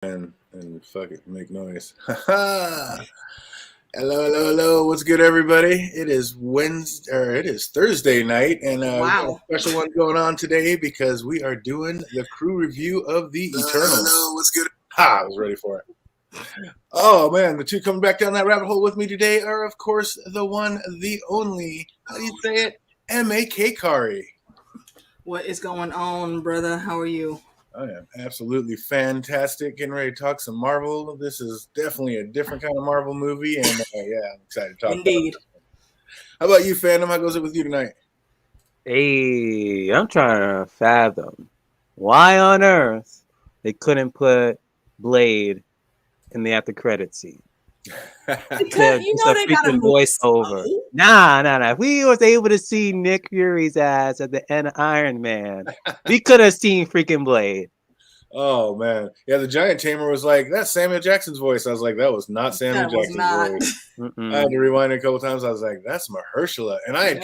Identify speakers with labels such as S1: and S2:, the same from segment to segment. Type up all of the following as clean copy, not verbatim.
S1: and fuck it, make noise. Hello, hello, hello. What's good, everybody? It is Wednesday, or it is Thursday night, and we got a
S2: Wow.
S1: special one going on today because we are doing the crew review of the Eternals. Hello, what's good? Ha! I was ready for it. Oh man, the two coming back down that rabbit hole with me today are, of course, the one, the only. How do you say it? M.A.K. Kari.
S2: What is going on, brother? How are you?
S1: I am absolutely fantastic. Getting ready to talk some Marvel. This is definitely a different kind of Marvel movie, and yeah, I'm excited to talk
S2: Indeed.
S1: about it. How about you, fandom? How goes it with you tonight?
S3: Hey, I'm trying to fathom why on earth they couldn't put Blade in the after credit scene.
S2: Because you know they gotta move
S3: voiceover. Nah. If we was able to see Nick Fury's ass at the end of Iron Man, we could have seen freaking Blade.
S1: Oh man, yeah. The Giant Tamer was like, "That's Samuel Jackson's voice." I was like, "That was not Samuel Jackson's voice." I had to rewind it a couple times. I was like, "That's Mahershala," and I had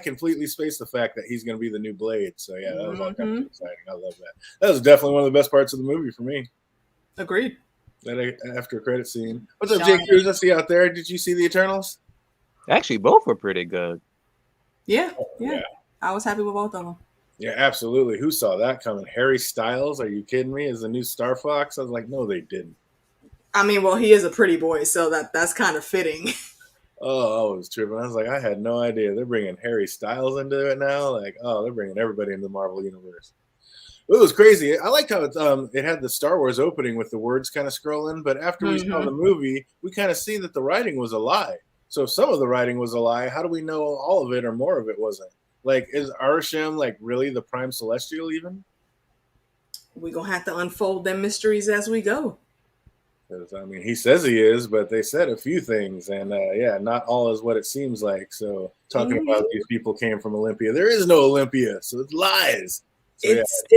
S1: completely spaced the fact that he's going to be the new Blade. So yeah, that was all kind of exciting. I love that. That was definitely one of the best parts of the movie for me.
S2: Agreed.
S1: That after credit scene. What's up, Jake Cruz? I see you out there. Did you see the Eternals?
S3: Actually, both were pretty good.
S2: Yeah. I was happy with both of them.
S1: Yeah, absolutely. Who saw that coming? Harry Styles? Are you kidding me? Is the new Star Fox? I was like, no, they didn't.
S2: I mean, well, he is a pretty boy, so that's kind of fitting.
S1: Oh, I was tripping. I was like, I had no idea. They're bringing Harry Styles into it now. Like, oh, they're bringing everybody into the Marvel universe. It was crazy. I liked how it had the Star Wars opening with the words kind of scrolling, but after we saw the movie, we kind of see that the writing was a lie. So if some of the writing was a lie, how do we know all of it or more of it wasn't? Like, is Arishem like really the Prime Celestial even?
S2: We're going to have to unfold them mysteries as we go.
S1: Because, I mean, he says he is, but they said a few things, and yeah, not all is what it seems like. So talking about these people came from Olympia. There is no Olympia, so it's lies.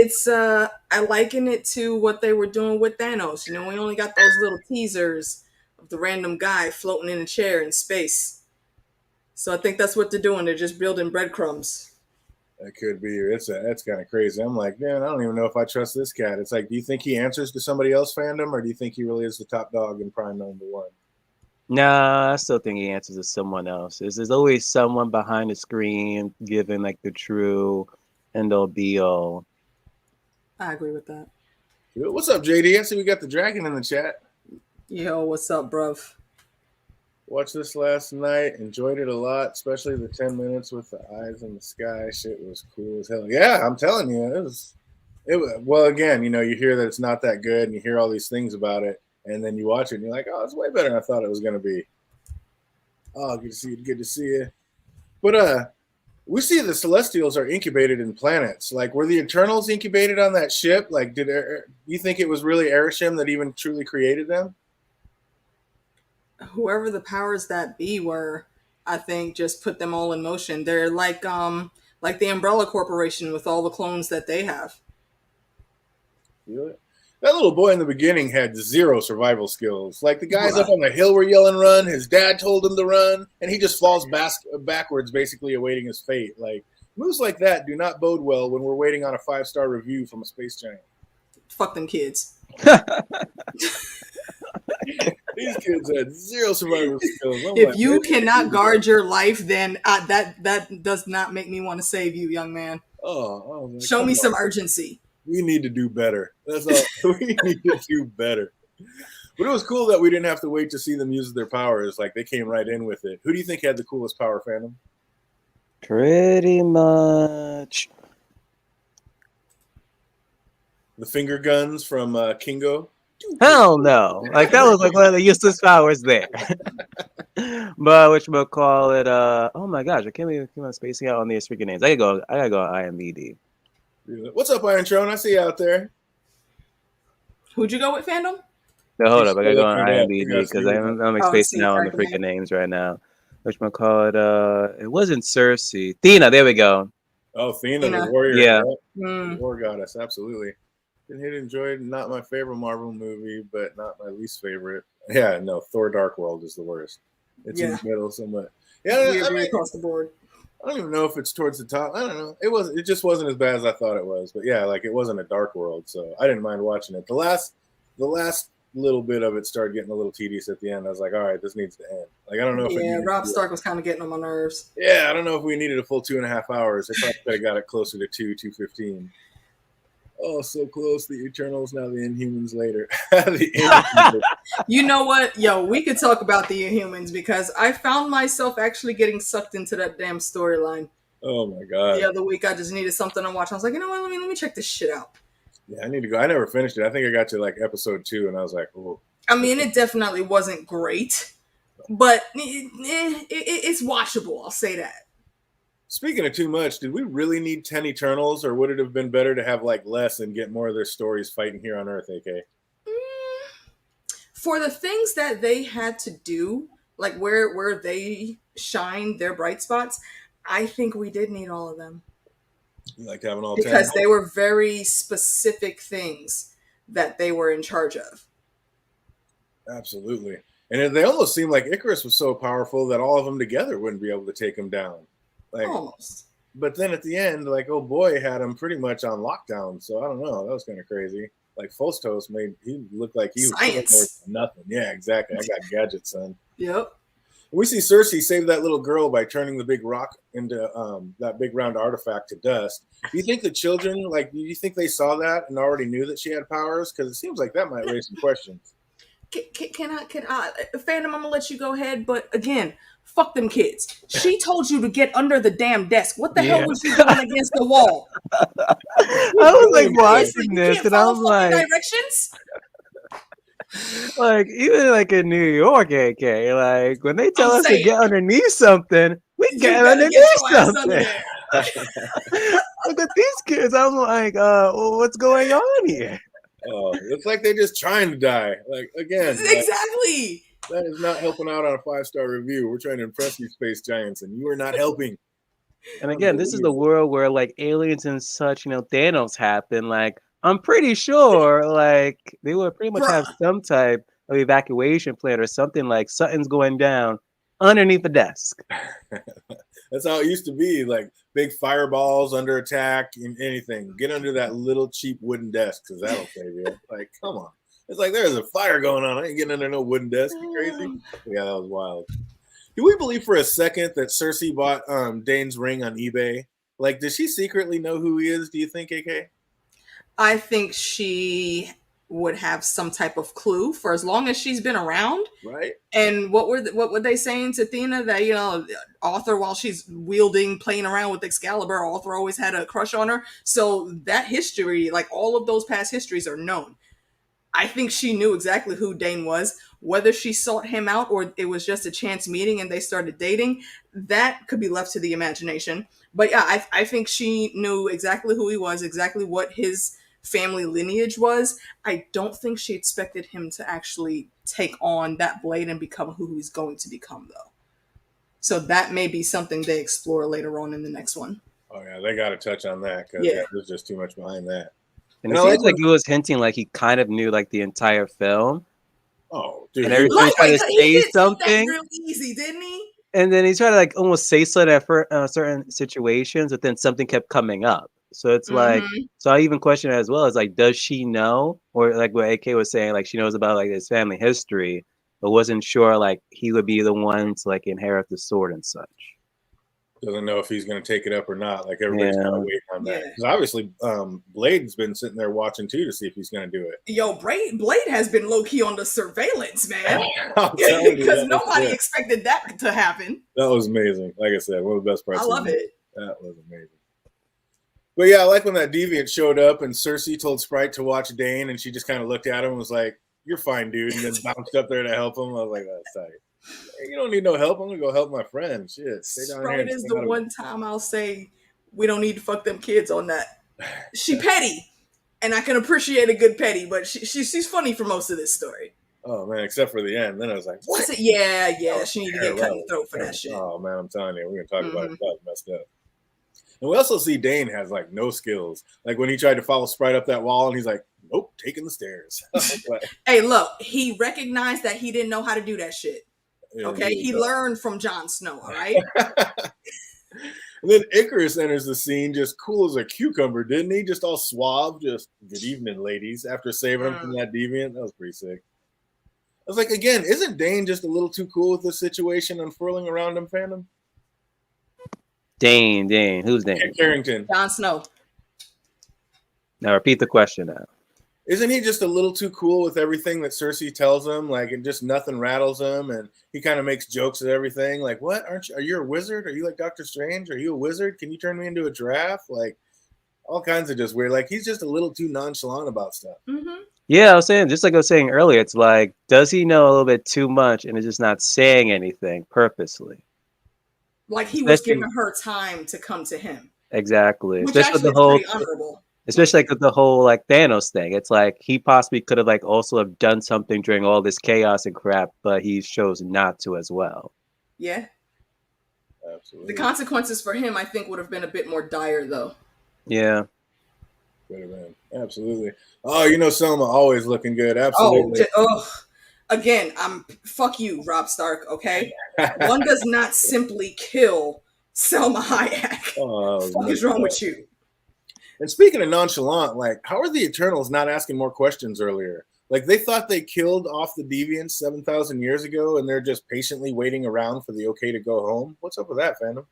S1: So,
S2: I liken it to what they were doing with Thanos. You know, we only got those little teasers of the random guy floating in a chair in space. So I think that's what they're doing. They're just building breadcrumbs.
S1: That could be. That's kind of crazy. I'm like, man, I don't even know if I trust this cat. It's like, do you think he answers to somebody else fandom, or do you think he really is the top dog in Prime number one?
S3: Nah, I still think he answers to someone else. There's always someone behind the screen giving like the true end-all be-all.
S2: I agree with that.
S1: What's up, JD? I see we got the dragon in the chat.
S2: Yo, what's up, bruv?
S1: Watched this last night. Enjoyed it a lot, especially the 10 minutes with the eyes in the sky. Shit was cool as hell. Yeah, I'm telling you, it was. Well, again, you know, you hear that it's not that good, and you hear all these things about it, and then you watch it, and you're like, oh, it's way better than I thought it was going to be. Oh, good to see you. Good to see you. But we see the Celestials are incubated in planets. Like, were the Eternals incubated on that ship? Like, do you think it was really Arishem that even truly created them?
S2: Whoever the powers that be were, I think, just put them all in motion. They're like the Umbrella Corporation with all the clones that they have.
S1: That little boy in the beginning had zero survival skills. Like, the guys up on the hill were yelling run. His dad told him to run, and he just falls backwards, basically awaiting his fate. Like, moves like that do not bode well when we're waiting on a 5-star review from a space giant.
S2: Fuck them kids.
S1: These kids had zero survival skills.
S2: If you cannot guard your life, then that does not make me want to save you, young man. Show me some urgency.
S1: We need to do better. That's all. We need to do better. But it was cool that we didn't have to wait to see them use their powers. Like, they came right in with it. Who do you think had the coolest power, fandom?
S3: Pretty much
S1: the finger guns from Kingo.
S3: Hell no! Like, that was like one of the useless powers there. But whatchamacallit, oh my gosh, I can't believe I'm spacing out on these freaking names. I gotta go on IMDb.
S1: What's up, Iron Throne? I see you out there.
S2: Who'd you go with, fandom?
S3: No, hold up, I gotta go on IMDb because I'm spacing out on the freaking names right now. Whatchamacallit, it wasn't Cersei. Thena, there we go.
S1: Oh, Thena, the warrior.
S3: Yeah.
S1: The war goddess, absolutely. Didn't enjoy it. Not my favorite Marvel movie, but not my least favorite. Yeah, no, Thor: Dark World is the worst. It's in the middle somewhat. Yeah,
S2: I mean, across the board.
S1: I don't even know if it's towards the top. I don't know. It just wasn't as bad as I thought it was. But yeah, like it wasn't a dark world, so I didn't mind watching it. The last little bit of it started getting a little tedious at the end. I was like, all right, this needs to end. Like I don't know if it
S2: Yeah,
S1: needed
S2: Rob Stark was kind of getting on my nerves.
S1: Yeah, I don't know if we needed a full 2.5 hours. I probably could have got it closer to 2:15. Oh, so close. The Eternals, now the Inhumans later. The Inhumans.
S2: You know what? Yo, we could talk about the Inhumans because I found myself actually getting sucked into that damn storyline.
S1: Oh my god.
S2: The other week I just needed something to watch. I was like, you know what? Let me check this shit out.
S1: Yeah, I need to go. I never finished it. I think I got to like episode 2 and I was like, oh.
S2: I mean, it definitely wasn't great, but it's watchable. I'll say that.
S1: Speaking of too much, did we really need 10 Eternals, or would it have been better to have like less and get more of their stories fighting here on Earth, AK?
S2: For the things that they had to do, like where they shined their bright spots, I think we did need all of them.
S1: You like having all 10?
S2: Because they were very specific things that they were in charge of.
S1: Absolutely. And they almost seemed like Icarus was so powerful that all of them together wouldn't be able to take him down. Like,
S2: almost.
S1: But then at the end, like, oh boy, had him pretty much on lockdown. So I don't know. That was kind of crazy. Like Fostos he looked like he was nothing. Yeah, exactly. I got gadgets, son.
S2: Yep.
S1: We see Cersei save that little girl by turning the big rock into that big round artifact to dust. Do you think the children, like, do you think they saw that and already knew that she had powers? Because it seems like that might raise some questions.
S2: Can I, Phantom, I'm gonna let you go ahead, but again, fuck them kids. She told you to get under the damn desk. What the hell was you doing against the wall?
S3: I was like watching this, and I was like,
S2: directions.
S3: Like even like in New York, AK, like when they tell us to get underneath something, we get underneath something. Look at these kids. I'm like, well, what's going on here?
S1: Oh, it's like they're just trying to die. Like again,
S2: exactly.
S1: That is not helping out on a 5-star review. We're trying to impress you, space giants, and you are not helping.
S3: And again, this is the world where like aliens and such, Thanos happened. Like I'm pretty sure, like they would pretty much have some type of evacuation plan or something. Like something's going down underneath the desk.
S1: That's how it used to be. Like big fireballs under attack and anything. Get under that little cheap wooden desk because that'll save you. Like, come on. It's like there's a fire going on. I ain't getting under no wooden desk. You crazy? Yeah, that was wild. Do we believe for a second that Cersei bought Dane's ring on eBay? Like, does she secretly know who he is? Do you think, AK?
S2: I think she would have some type of clue for as long as she's been around.
S1: Right.
S2: And what were they saying to Athena that, Arthur, while she's playing around with Excalibur, Arthur always had a crush on her. So that history, like all of those past histories are known. I think she knew exactly who Dane was. Whether she sought him out or it was just a chance meeting and they started dating, that could be left to the imagination. But yeah, I think she knew exactly who he was, exactly what his family lineage was. I don't think she expected him to actually take on that blade and become who he's going to become, though. So that may be something they explore later on in the next one.
S1: Oh, yeah, they got to touch on that because there's just too much behind that.
S3: And it seems like he was hinting like he kind of knew like the entire film.
S1: Oh, dude.
S3: And every time he tried to say something.
S2: Real easy, didn't he?
S3: And then he tried to like almost say something at certain situations, but then something kept coming up. So it's like, so I even question it as well. It's like, does she know? Or like what AK was saying, like she knows about like his family history, but wasn't sure like he would be the one to like inherit the sword and such.
S1: Doesn't know if he's going to take it up or not. Like everybody's kind of waiting on that. Because obviously, Blade's been sitting there watching too to see if he's going to do it.
S2: Yo, Blade has been low key on the surveillance, man. Because nobody expected that to happen.
S1: That was amazing. Like I said, one of the best parts.
S2: I love it.
S1: That was amazing. But yeah, I like when that deviant showed up and Cersei told Sprite to watch Dane, and she just kind of looked at him and was like, "You're fine, dude," and then bounced up there to help him. I was like, "That's tight." You don't need no help. I'm gonna go help my friend. Shit. Stay down
S2: Sprite is the one time I'll say we don't need to fuck them kids on that. She petty, and I can appreciate a good petty, but she's funny for most of this story.
S1: Oh man, except for the end. Then I was like, "What?"
S2: Yeah. She needed to get cut in the throat for that shit.
S1: Oh man, I'm telling you, we're gonna talk about it. That was messed up. And we also see Dane has like no skills. Like when he tried to follow Sprite up that wall, and he's like, "Nope, taking the stairs."
S2: Hey, look, he recognized that he didn't know how to do that shit. Okay, he learned from Jon Snow, all right?
S1: And then Icarus enters the scene just cool as a cucumber, didn't he? Just all suave, just good evening, ladies, after saving him from that deviant. That was pretty sick. I was like, again, isn't Dane just a little too cool with this situation unfurling around him, fandom?
S3: Dane. Who's Dane?
S1: Carrington.
S2: Jon Snow.
S3: Now repeat the question now.
S1: Isn't he just a little too cool with everything that Cersei tells him? Like, and just nothing rattles him, and he kind of makes jokes at everything. Like, what? Are you a wizard? Are you like Doctor Strange? Are you a wizard? Can you turn me into a giraffe? Like, all kinds of just weird. Like, he's just a little too nonchalant about stuff.
S2: Mm-hmm.
S3: Yeah, I was saying, just like I was saying earlier, it's like, does he know a little bit too much and is just not saying anything purposely?
S2: Like he was giving her time to come to him.
S3: Exactly.
S2: Which
S3: especially
S2: actually
S3: the whole,
S2: is pretty honorable.
S3: especially like the whole like Thanos thing. It's like he possibly could have like also have done something during all this chaos and crap, but he chose not to as well.
S2: Yeah.
S1: Absolutely.
S2: The consequences for him, I think, would have been a bit more dire, though.
S3: Yeah.
S1: Could have been. Absolutely. Oh, you know, Selma always looking good. Absolutely.
S2: Again, fuck you, Rob Stark. Okay, one does not simply kill Selma Hayek.
S1: Oh,
S2: what the fuck is wrong with you?
S1: And speaking of nonchalant, like, how are the Eternals not asking more questions earlier? Like, they thought they killed off the Deviants 7,000 years ago, and they're just patiently waiting around for the okay to go home. What's up with that, fandom?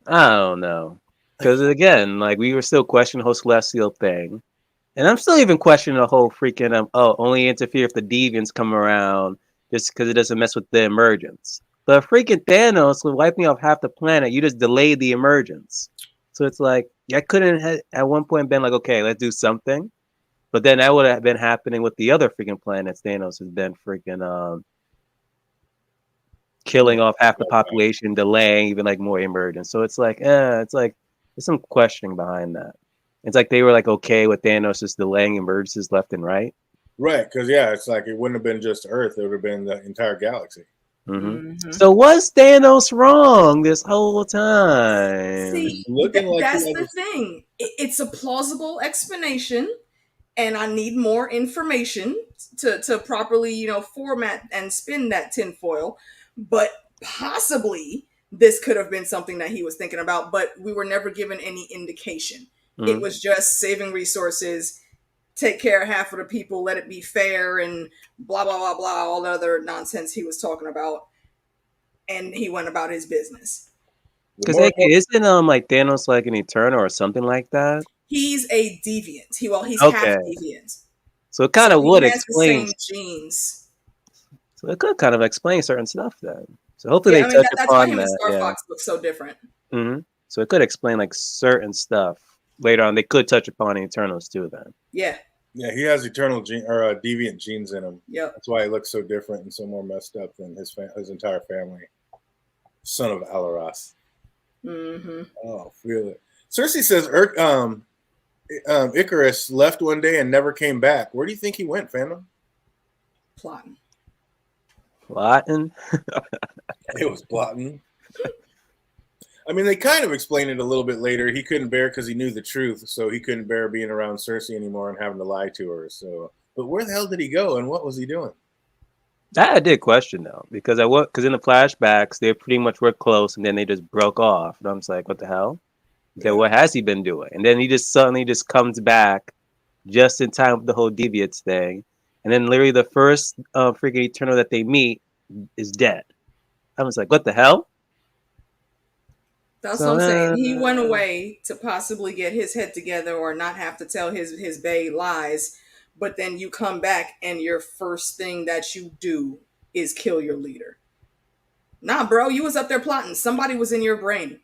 S3: I don't know. Because again, like we were still questioning the whole celestial thing. And I'm still even questioning the whole freaking only interfere if the deviants come around just because it doesn't mess with the emergence. But freaking Thanos was wiping off half the planet. You just delayed the emergence. So it's like I couldn't have at one point been like, okay, let's do something. But then that would have been happening with the other freaking planets. Thanos has been freaking killing off half the population, delaying even like more emergence. So it's like there's some questioning behind that. It's like they were like okay with Thanos just delaying emergencies left and right.
S1: Right, because yeah, it's like it wouldn't have been just Earth; it would have been the entire galaxy.
S3: Mm-hmm. So was Thanos wrong this whole time?
S2: See, that's the thing. It's a plausible explanation, and I need more information to properly, format and spin that tinfoil. But possibly this could have been something that he was thinking about, but we were never given any indication. Mm-hmm. It was just saving resources, take care of half of the people, let it be fair, and blah, blah, blah, blah, all the other nonsense he was talking about. And he went about his business.
S3: Because isn't like Thanos like an Eternal or something like that?
S2: He's a deviant. He's half deviant.
S3: So it kind of would explain
S2: the same genes.
S3: So it could kind of explain certain stuff then. So hopefully they touch upon
S2: that's why him
S3: that.
S2: And Star Fox look so different.
S3: Mm-hmm. So it could explain like certain stuff later on. They could touch upon the Eternals too then.
S2: Yeah.
S1: Yeah, he has eternal deviant genes in him.
S2: Yeah.
S1: That's why he looks so different and so more messed up than his entire family. Son of Alaras.
S2: Mm-hmm.
S1: Oh, feel it. Cersei says Icarus left one day and never came back. Where do you think he went, fandom?
S2: Plotting.
S1: It was plotting. I mean, they kind of explained it a little bit later. He couldn't bear because he knew the truth, so he couldn't bear being around Cersei anymore and having to lie to her. So, but where the hell did he go and what was he doing?
S3: That I did question though, because in the flashbacks they pretty much were close and then they just broke off. And I'm just like, what the hell? Okay, what has he been doing? And then he just suddenly just comes back just in time with the whole Deviants thing. And then literally the first freaking Eternal that they meet is dead. I was like, what the hell?
S2: That's what I'm saying. He went away to possibly get his head together or not have to tell his bae lies. But then you come back and your first thing that you do is kill your leader. Nah, bro, you was up there plotting. Somebody was in your brain.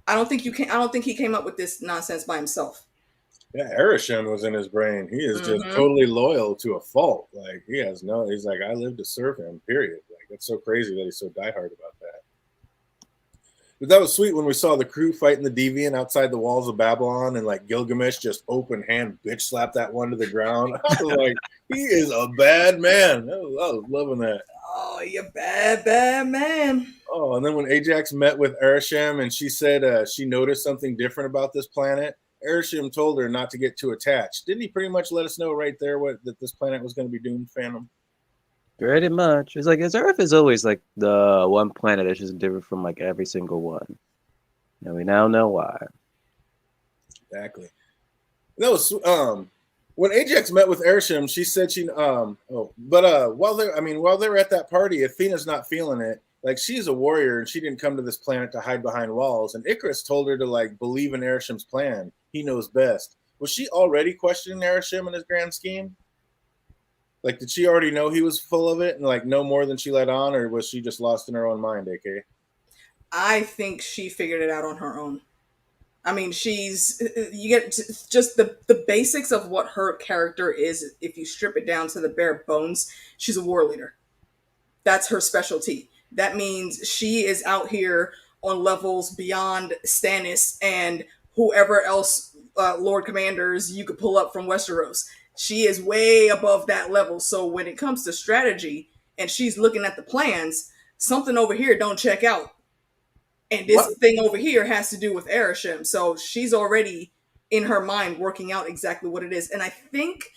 S2: I don't think he came up with this nonsense by himself.
S1: Yeah, Arishem was in his brain. He is just totally loyal to a fault. Like he's like, I live to serve him, period. Like it's so crazy that he's so diehard about that. But that was sweet when we saw the crew fighting the Deviant outside the walls of Babylon and like Gilgamesh just open hand bitch slap that one to the ground. I was like, he is a bad man. I was loving that.
S2: Oh, you bad man.
S1: Oh, and then when Ajax met with Arishem and she said she noticed something different about this planet, Arishem told her not to get too attached. Didn't he pretty much let us know right there that this planet was going to be doomed, fandom?
S3: Pretty much. It's like Earth is always like the one planet that's just different from like every single one. And we now know why.
S1: Exactly. That was when Ajax met with Airsham, she said while they're at that party, Athena's not feeling it. Like, she's a warrior and she didn't come to this planet to hide behind walls. And Icarus told her to like believe in Arisham's plan. He knows best. Was she already questioning Arisham and his grand scheme? Like, did she already know he was full of it and like know more than she let on, or was she just lost in her own mind, AK?
S2: I think she figured it out on her own. I mean, you get just the basics of what her character is. If you strip it down to the bare bones, she's a war leader. That's her specialty. That means she is out here on levels beyond Stannis and whoever else Lord Commanders you could pull up from Westeros. She is way above that level. So when it comes to strategy and she's looking at the plans, something over here don't check out. And this thing over here has to do with Arishem. So she's already in her mind working out exactly what it is. And I think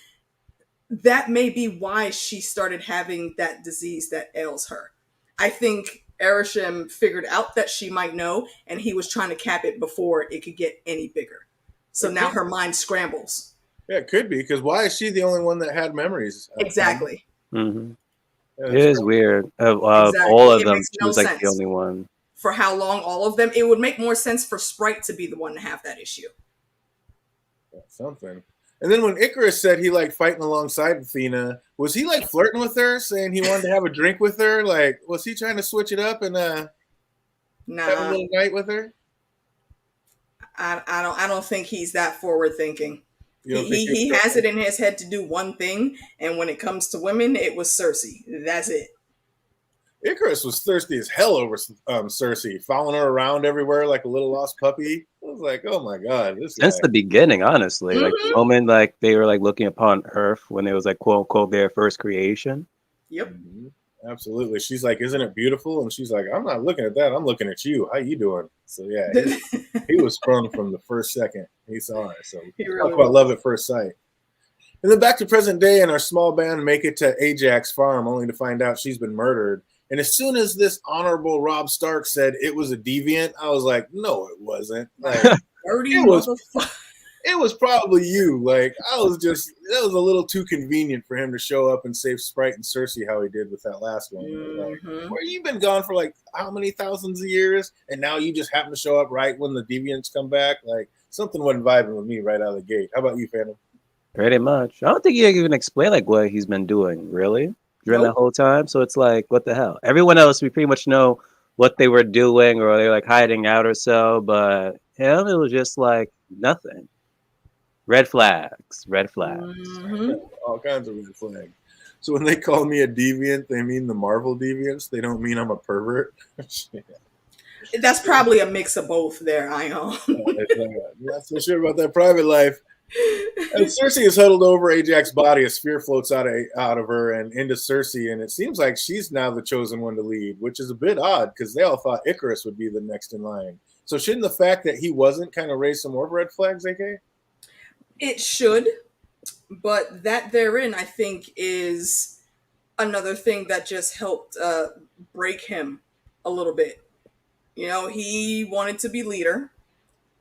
S2: that may be why she started having that disease that ails her. I think Arishem figured out that she might know, and he was trying to cap it before it could get any bigger. So now her mind scrambles.
S1: Yeah, it could be, because why is she the only one that had memories?
S2: Exactly.
S3: Mm-hmm.
S1: Yeah,
S3: it is weird.
S2: Exactly.
S3: All of
S2: It
S3: them,
S2: makes
S3: she
S2: no
S3: was like
S2: sense.
S3: the only one.
S2: For how long all of them? It would make more sense for Sprite to be the one to have that issue.
S1: Something. And then when Icarus said he liked fighting alongside Athena, was he like flirting with her, saying he wanted to have a drink with her? Like, was he trying to switch it up and have a little night with her?
S2: I don't think he's that forward thinking. He has
S1: it
S2: it in his head to do one thing, and when it comes to women, it was Cersei. That's it.
S1: Icarus was thirsty as hell over Cersei, following her around everywhere like a little lost puppy. I was like, oh my god, this
S3: Since
S1: guy.
S3: the beginning, honestly, like the moment like they were like looking upon Earth when it was like quote unquote their first creation.
S2: Yep.
S1: Mm-hmm. Absolutely. She's like, isn't it beautiful? And she's like, I'm not looking at that. I'm looking at you. How you doing? So yeah, he was sprung from the first second he saw her. So talk about love at first sight. And then back to present day, and our small band make it to Ajax farm, only to find out she's been murdered. And as soon as this honorable Robb Stark said it was a deviant, I was like, no, it wasn't. Like, it was probably you. Like, that was a little too convenient for him to show up and save Sprite and Cersei how he did with that last one. Like, where you've been gone for like how many thousands of years, and now you just happen to show up right when the deviants come back? Like, something wasn't vibing with me right out of the gate. How about you, Phantom?
S3: Pretty much. I don't think you even explain like what he's been doing, really, during that whole time. So it's like, what the hell? Everyone else, we pretty much know what they were doing, or they're like hiding out or so. But him, it was just like nothing. Red flags.
S1: All kinds of red flags. So when they call me a deviant, they mean the Marvel deviants. They don't mean I'm a pervert.
S2: That's probably a mix of both there, I know.
S1: Not so sure about that private life. And Cersei is huddled over Ajax's body. A spear floats out of her and into Cersei, and it seems like she's now the chosen one to lead, which is a bit odd because they all thought Icarus would be the next in line. So shouldn't the fact that he wasn't kind of raise some more red flags, AK?
S2: It should, but that therein, I think, is another thing that just helped break him a little bit. You know, he wanted to be leader.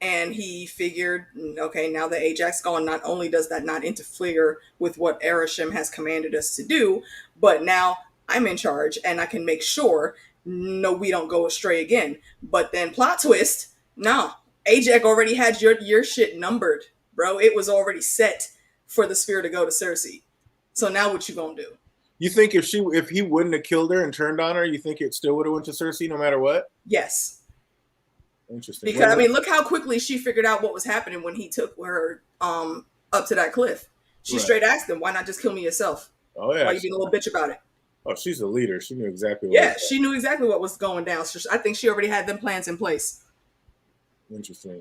S2: And he figured, okay, now that Ajax gone, not only does that not interfere with what Arishem has commanded us to do, but now I'm in charge and I can make sure, no, we don't go astray again. But then plot twist, no, Ajax already had your shit numbered, bro. It was already set for the spear to go to Cersei. So now what you gonna do?
S1: You think if he wouldn't have killed her and turned on her, you think it still would have went to Cersei no matter what?
S2: Yes.
S1: Interesting.
S2: Because I mean, look how quickly she figured out what was happening when he took her up to that cliff. She straight asked him, "Why not just kill me yourself?
S1: Oh yeah,
S2: why you being a little bitch about it?"
S1: Oh, she's a leader. She knew exactly.
S2: She knew exactly what was going down. So I think she already had them plans in place.
S1: Interesting.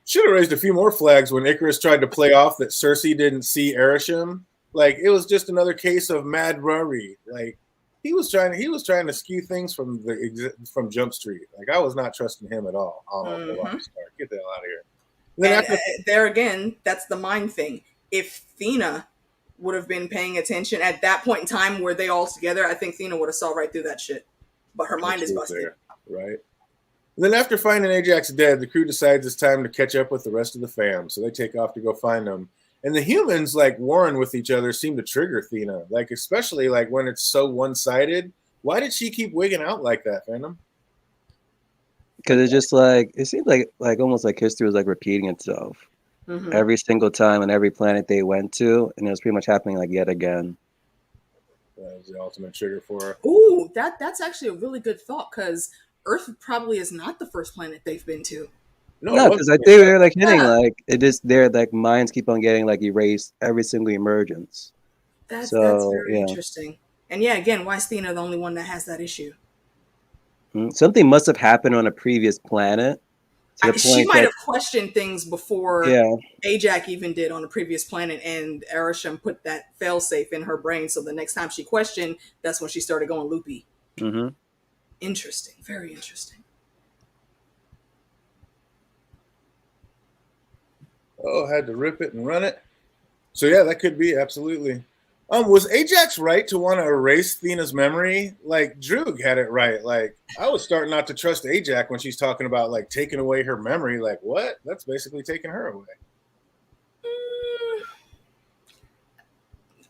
S1: Should have raised a few more flags when Icarus tried to play off that Cersei didn't see Arishem. Like, it was just another case of Mad Rory. Like, he was trying to skew things from Jump Street. Like, I was not trusting him at all. Get the hell out of here.
S2: And there again, that's the mind thing. If Thena would have been paying attention at that point in time, were they all together, I think Thena would have saw right through that shit. But her mind is busted.
S1: Right. And then after finding Ajax dead, the crew decides it's time to catch up with the rest of the fam. So they take off to go find him. And the humans, like, warring with each other seem to trigger Athena. Like, especially, like, when it's so one-sided. Why did she keep wigging out like that, Phantom?
S3: Because it's just like, it seems like almost like history was like repeating itself every single time on every planet they went to, and it was pretty much happening like yet again.
S1: That was the ultimate trigger for her.
S2: Ooh, that's actually a really good thought, because Earth probably is not the first planet they've been to.
S3: No, because like they were like hitting like it just their like minds keep on getting like erased every single emergence.
S2: That's very interesting. And yeah, again, why is Athena the only one that has that issue?
S3: Something must have happened on a previous planet.
S2: She might have questioned things before Ajax even did on a previous planet, and Arishem put that failsafe in her brain, so the next time she questioned, that's when she started going loopy.
S3: Mm-hmm.
S2: Interesting. Very interesting.
S1: Oh, had to rip it and run it. So yeah, that could be, absolutely. Was Ajax right to want to erase Athena's memory? Like, Droog had it right. Like, I was starting not to trust Ajax when she's talking about, like, taking away her memory. Like, what? That's basically taking her away.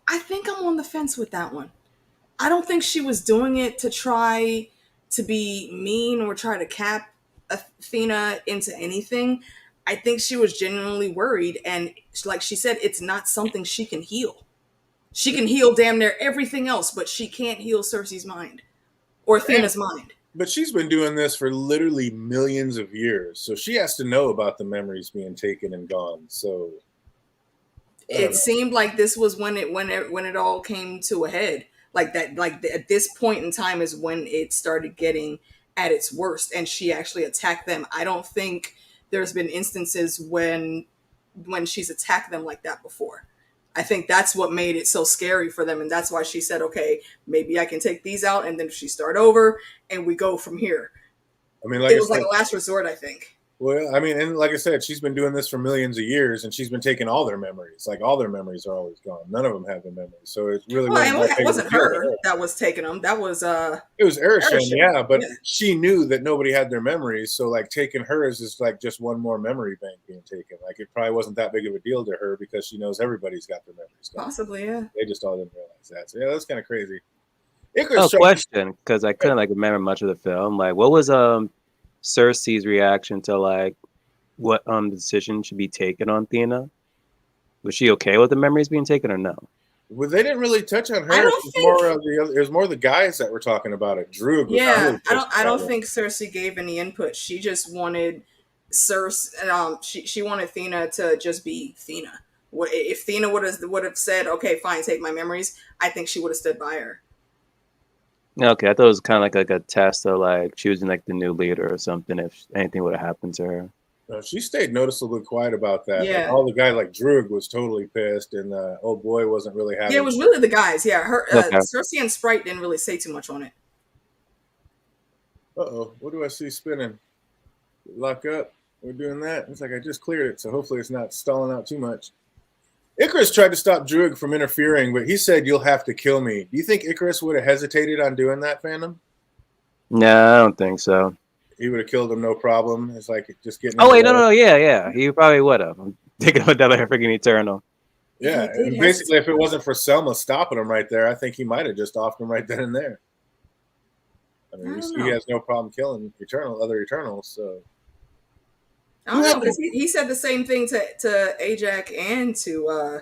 S2: I think I'm on the fence with that one. I don't think she was doing it to try to be mean or try to cap Athena into anything. I think she was genuinely worried, and like she said, it's not something she can heal. She can heal damn near everything else, but she can't heal Cersei's mind or Athena's mind.
S1: But she's been doing this for literally millions of years, so she has to know about the memories being taken and gone. So
S2: it seemed like this was when it all came to a head. Like that, like at this point in time is when it started getting at its worst, and she actually attacked them. I don't think there's been instances when she's attacked them like that before. I think that's what made it so scary for them, and that's why she said, "Okay, maybe I can take these out, and then she start over, and we go from here."
S1: I mean, like
S2: it was like a last resort, I think.
S1: Well, I mean, and like I said, she's been doing this for millions of years, and she's been taking all their memories. Like, all their memories are always gone. None of them have their memories. So it really
S2: wasn't her that was taking them. That was
S1: it was Arishem, yeah. But she knew that nobody had their memories, so like taking hers is like just one more memory bank being taken. Like, it probably wasn't that big of a deal to her because she knows everybody's got their memories gone.
S2: Possibly, yeah.
S1: They just all didn't realize that. So yeah, that's kind of crazy.
S3: Question, because I couldn't like remember much of the film. Like, what was Cersei's reaction to like what the decision should be taken on Athena? Was she okay with the memories being taken or no?
S1: Well, they didn't really touch on her. It was more the guys that were talking about it. Droog.
S2: Yeah, I don't think Cersei gave any input. She just wanted Cersei. She wanted Athena to just be Athena. If Athena would have said, "Okay, fine, take my memories," I think she would have stood by her.
S3: Okay, I thought it was kind of like a test of like choosing like the new leader or something. If anything would have happened to her.
S1: No, she stayed noticeably quiet about that.
S2: Yeah.
S1: Like, all the guys like Droog was totally pissed, and old boy wasn't really happy.
S2: Yeah, it was really the guys. Yeah, Cersei and Sprite didn't really say too much on it.
S1: Uh-oh, what do I see spinning? Lock up. We're doing that. It's like I just cleared it, so hopefully it's not stalling out too much. Icarus tried to stop Droog from interfering, but he said, "You'll have to kill me." Do you think Icarus would have hesitated on doing that, Phantom?
S3: No, I don't think so.
S1: He would have killed him, no problem. It's like just getting.
S3: Oh wait, no, yeah. He probably would have. I'm thinking about that like freaking Eternal.
S1: Yeah, and basically, if it wasn't for Selma stopping him right there, I think he might have just offed him right then and there. I mean, he has no problem killing other Eternals. So
S2: I don't know, because he said the same thing to Ajax and to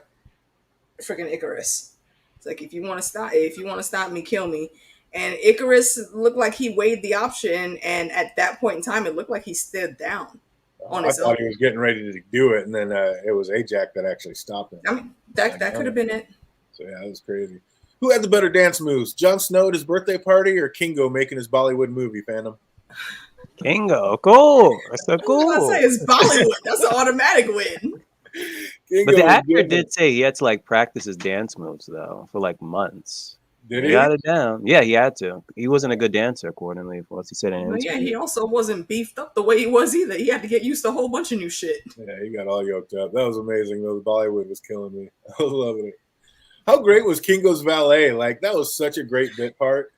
S2: freaking Icarus. It's like, if you want to stop me, kill me. And Icarus looked like he weighed the option, and at that point in time, it looked like he stood down on his own.
S1: I thought he was getting ready to do it, and then it was Ajax that actually stopped him.
S2: I mean, that could have been it.
S1: So yeah, that was crazy. Who had the better dance moves, Jon Snow at his birthday party or Kingo making his Bollywood movie, Phantom?
S3: Kingo, cool. That's so cool.
S2: I say it's Bollywood. That's an automatic win.
S3: Kingo, but the actor did say he had to like practice his dance moves though for like months.
S1: Did he?
S3: He got it down. Yeah, he had to. He wasn't a good dancer, accordingly, for what he said in an interview.
S2: Yeah, he also wasn't beefed up the way he was either. He had to get used to a whole bunch of new shit.
S1: Yeah, he got all yoked up. That was amazing, though. Bollywood was killing me. I was loving it. How great was Kingo's valet? Like, that was such a great bit part.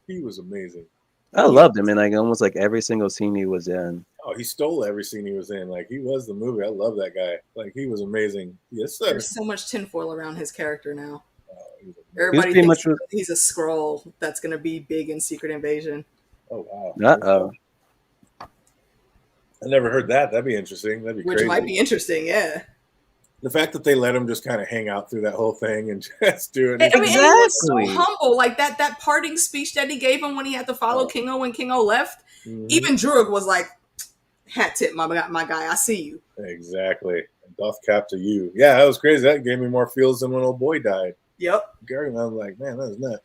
S1: He was amazing.
S3: I loved him in like almost like every single scene he was in.
S1: Oh, he stole every scene he was in. Like he was the movie. I love that guy. Like he was amazing. Yes, sir.
S2: There's so much tinfoil around his character now.
S1: He was
S2: Everybody
S3: pretty
S2: thinks
S3: much-
S2: he's a Skrull that's going to be big in Secret Invasion.
S1: Oh wow.
S3: Uh-oh.
S1: I never heard that. That'd be interesting. That'd be
S2: Which
S1: crazy.
S2: might be interesting, yeah.
S1: The fact that they let him just kind of hang out through that whole thing and just do it.
S2: I mean, and he was so
S3: Exactly.
S2: humble. Like that parting speech that he gave him when he had to follow King-O when King-O left.
S1: Mhm.
S2: Even Druig was like, hat tip, my guy, I see you.
S1: Exactly. Doth cap to you. Yeah, that was crazy. That gave me more feels than when old boy died.
S2: Yep.
S1: Gary, and I was like, man, that was nuts.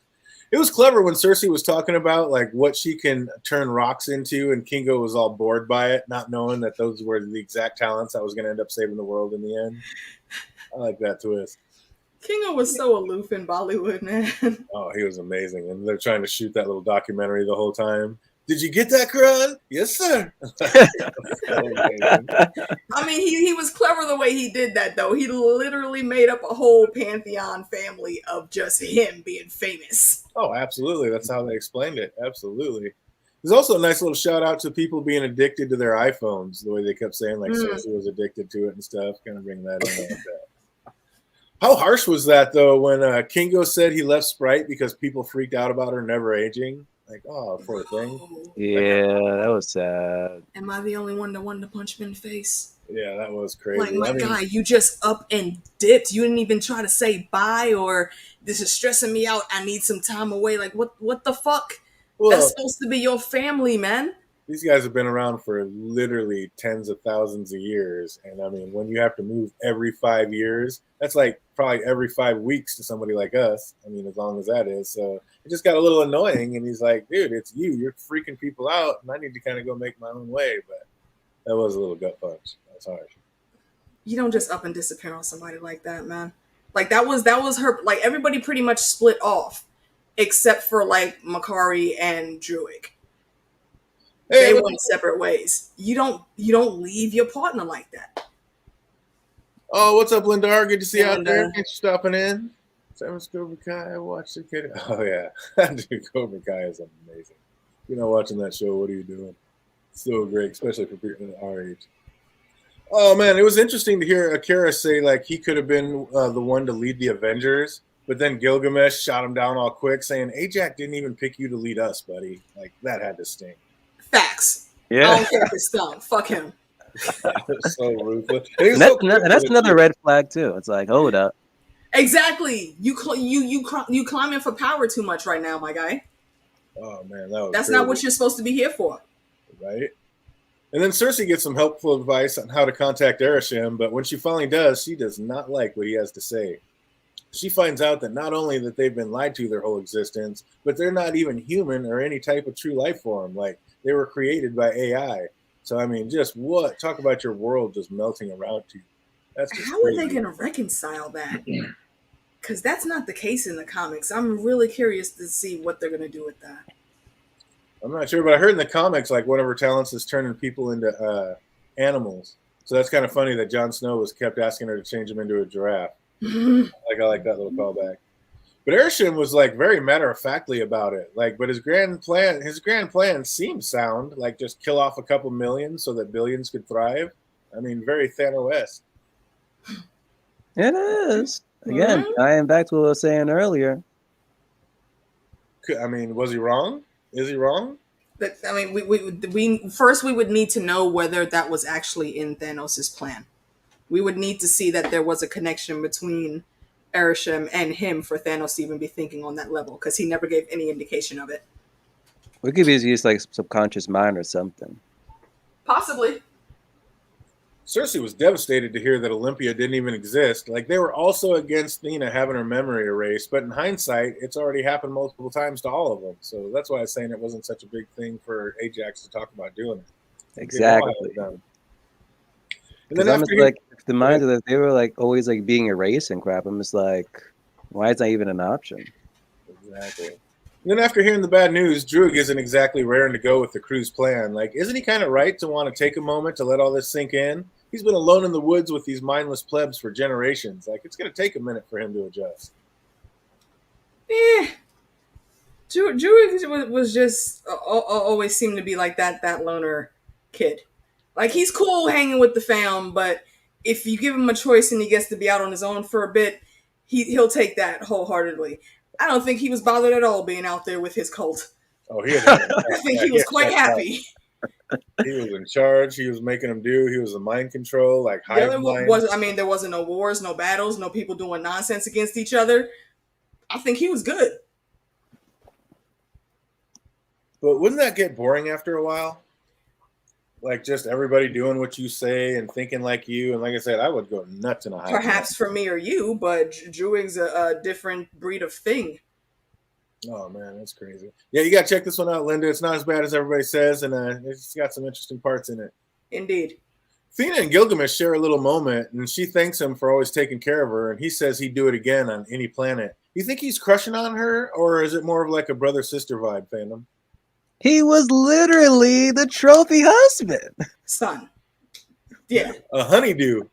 S1: It was clever when Cersei was talking about like what she can turn rocks into, and Kingo was all bored by it, not knowing that those were the exact talents that was going to end up saving the world in the end. I like that twist.
S2: Kingo was so aloof in Bollywood, man.
S1: Oh, he was amazing. And they're trying to shoot that little documentary the whole time. Did you get that, Karan? Yes, sir.
S2: I mean, he was clever the way he did that, though. He literally made up a whole pantheon family of just him being famous.
S1: Oh, absolutely. That's how they explained it. Absolutely. There's also a nice little shout out to people being addicted to their iPhones, the way they kept saying, like, Cersei was addicted to it and stuff. Kind of bring that in like that. How harsh was that, though, when Kingo said he left Sprite because people freaked out about her never aging? Like, oh, poor thing.
S3: Yeah, that was sad.
S2: Am I the only one that wanted to punch him in the face?
S1: Yeah, that was crazy.
S2: Like, my guy, you just up and dipped. You didn't even try to say bye or this is stressing me out. I need some time away. Like, what the fuck?
S1: Well,
S2: That's supposed to be your family, man.
S1: these guys have been around for literally tens of thousands of years. And I mean, when you have to move every 5 years, that's like probably every 5 weeks to somebody like us. I mean, as long as that is. So it just got a little annoying. And he's like, dude, it's you. You're freaking people out. And I need to kind of go make my own way. But that was a little gut punch. That's harsh.
S2: You don't just up and disappear on somebody like that, man. Like, that was her. Like, everybody pretty much split off except for, like, Makari and Druig. They went separate ways. You don't leave your partner like that.
S1: Oh, what's up, Lindar? Good to see you out
S2: Linda.
S1: there. Thanks for stopping in. Seven's Cobra Kai. I watched the kid. Oh, yeah. Dude, Cobra Kai is amazing. If you're not watching that show, what are you doing? It's so great, especially for people our age. Oh, man. It was interesting to hear Akira say, like, he could have been the one to lead the Avengers, but then Gilgamesh shot him down all quick, saying, Ajax didn't even pick you to lead us, buddy. Like, that had to sting.
S2: Facts.
S3: Yeah.
S2: I don't care if it's dumb. Fuck him.
S1: So ruthless.
S3: And that's another red flag too. It's like, hold up.
S2: Exactly. You climbing for power too much right now, my guy.
S1: Oh man, that was
S2: That's
S1: crazy.
S2: not what you're supposed to be here for.
S1: Right? And then Cersei gets some helpful advice on how to contact Erishim, but when she finally does, she does not like what he has to say. She finds out that not only that they've been lied to their whole existence, but they're not even human or any type of true life form. Like, they were created by AI. So, I mean, just what? Talk about your world just melting around you. That's just
S2: How
S1: crazy.
S2: are they going to reconcile that? Because that's not the case in the comics. I'm really curious to see what they're going to do with that.
S1: I'm not sure, but I heard in the comics, like, one of her talents is turning people into animals. So that's kind of funny that Jon Snow was kept asking her to change him into a giraffe. I like that little callback. But Erishim was like very matter-of-factly about it. Like, but his grand plan seemed sound, like just kill off a couple million so that billions could thrive. I mean, very Thanos-esque.
S3: It is. Again, I am back to what I was saying earlier.
S1: I mean, was he wrong? Is he wrong?
S2: But, I mean, we first we would need to know whether that was actually in Thanos' plan. We would need to see that there was a connection between Erishim and him for Thanos to even be thinking on that level, because he never gave any indication of it.
S3: We could use like subconscious mind or something.
S2: Possibly.
S1: Cersei was devastated to hear that Olympia didn't even exist. Like, they were also against Nina having her memory erased, but in hindsight, it's already happened multiple times to all of them. So that's why I was saying it wasn't such a big thing for Ajax to talk about doing it.
S3: Exactly.
S1: And then
S3: I'm
S1: after
S3: like, if the minds of that they were like always like being erased and crap, I'm just like, why is that even an option?
S1: Exactly. And then after hearing the bad news, Druig isn't exactly raring to go with the crew's plan. Like, isn't he kind of right to want to take a moment to let all this sink in? He's been alone in the woods with these mindless plebs for generations. Like, it's going to take a minute for him to adjust.
S2: Druid was just always seemed to be like that loner kid. Like he's cool hanging with the fam, but if you give him a choice and he gets to be out on his own for a bit, he'll take that wholeheartedly. I don't think he was bothered at all being out there with his cult.
S1: Oh, he had
S2: I think he was quite happy.
S1: He was in charge. He was making them do. He was the mind control, like hive mind.
S2: There wasn't no wars, no battles, no people doing nonsense against each other. I think he was good.
S1: But wouldn't that get boring after a while? Like just everybody doing what you say and thinking like you. And like I said, I would go nuts in a hive.
S2: Perhaps for me or you, but Druid's a different breed of thing.
S1: Oh man, that's crazy. Yeah, you gotta check this one out, Linda. It's not as bad as everybody says, and it's got some interesting parts in it.
S2: Indeed.
S1: Thena and Gilgamesh share a little moment, and she thanks him for always taking care of her, and he says he'd do it again on any planet. You think he's crushing on her, or is it more of like a brother-sister vibe, fandom?
S3: He was literally the trophy husband.
S2: Son. Yeah.
S1: A honeydew.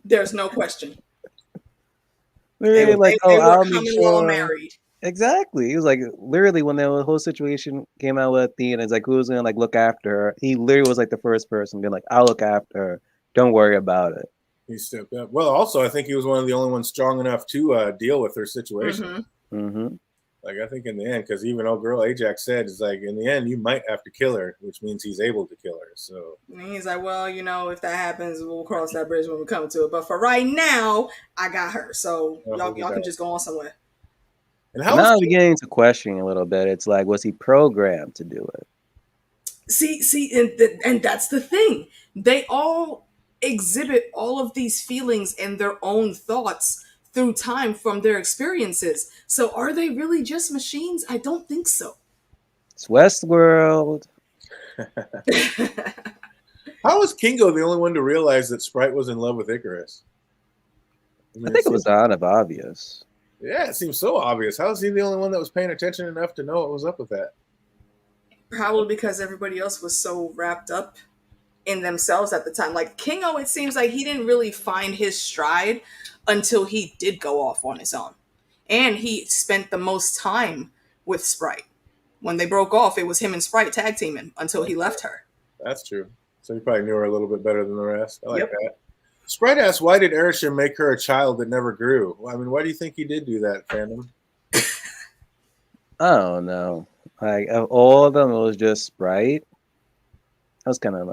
S2: There's no question.
S3: Literally,
S2: they were common law married.
S3: Exactly. He was like literally when the whole situation came out with Athena, it's like who's gonna like look after her. He literally was like the first person being like, "I'll look after her. Don't worry about it."
S1: He stepped up. Well, also I think he was one of the only ones strong enough to deal with her situation.
S3: Mm-hmm.
S1: Like I think in the end, because even old girl Ajax said, "Is like in the end you might have to kill her," which means he's able to kill her. So
S2: and he's like, "Well, if that happens, we'll cross that bridge when we come to it. But for right now, I got her. So y'all can just go on somewhere."
S1: And
S3: now I'm beginning to question a little bit. It's like, was he programmed to do it?
S2: See, and that's the thing. They all exhibit all of these feelings and their own thoughts through time from their experiences. So are they really just machines? I don't think so.
S3: It's Westworld.
S1: How was Kingo the only one to realize that Sprite was in love with Icarus?
S3: I think it was kind of obvious.
S1: Yeah, it seems so obvious. How is he the only one that was paying attention enough to know what was up with that?
S2: Probably because everybody else was so wrapped up in themselves at the time. Like Kingo, it seems like he didn't really find his stride until he did go off on his own. And he spent the most time with Sprite. When they broke off, it was him and Sprite tag teaming until he left her.
S1: That's true. So he probably knew her a little bit better than the rest. I like that. Sprite asks, why did Erisham make her a child that never grew? I mean, why do you think he did do that, fandom?
S3: I don't know. Like, of all of them, it was just Sprite. I was kind of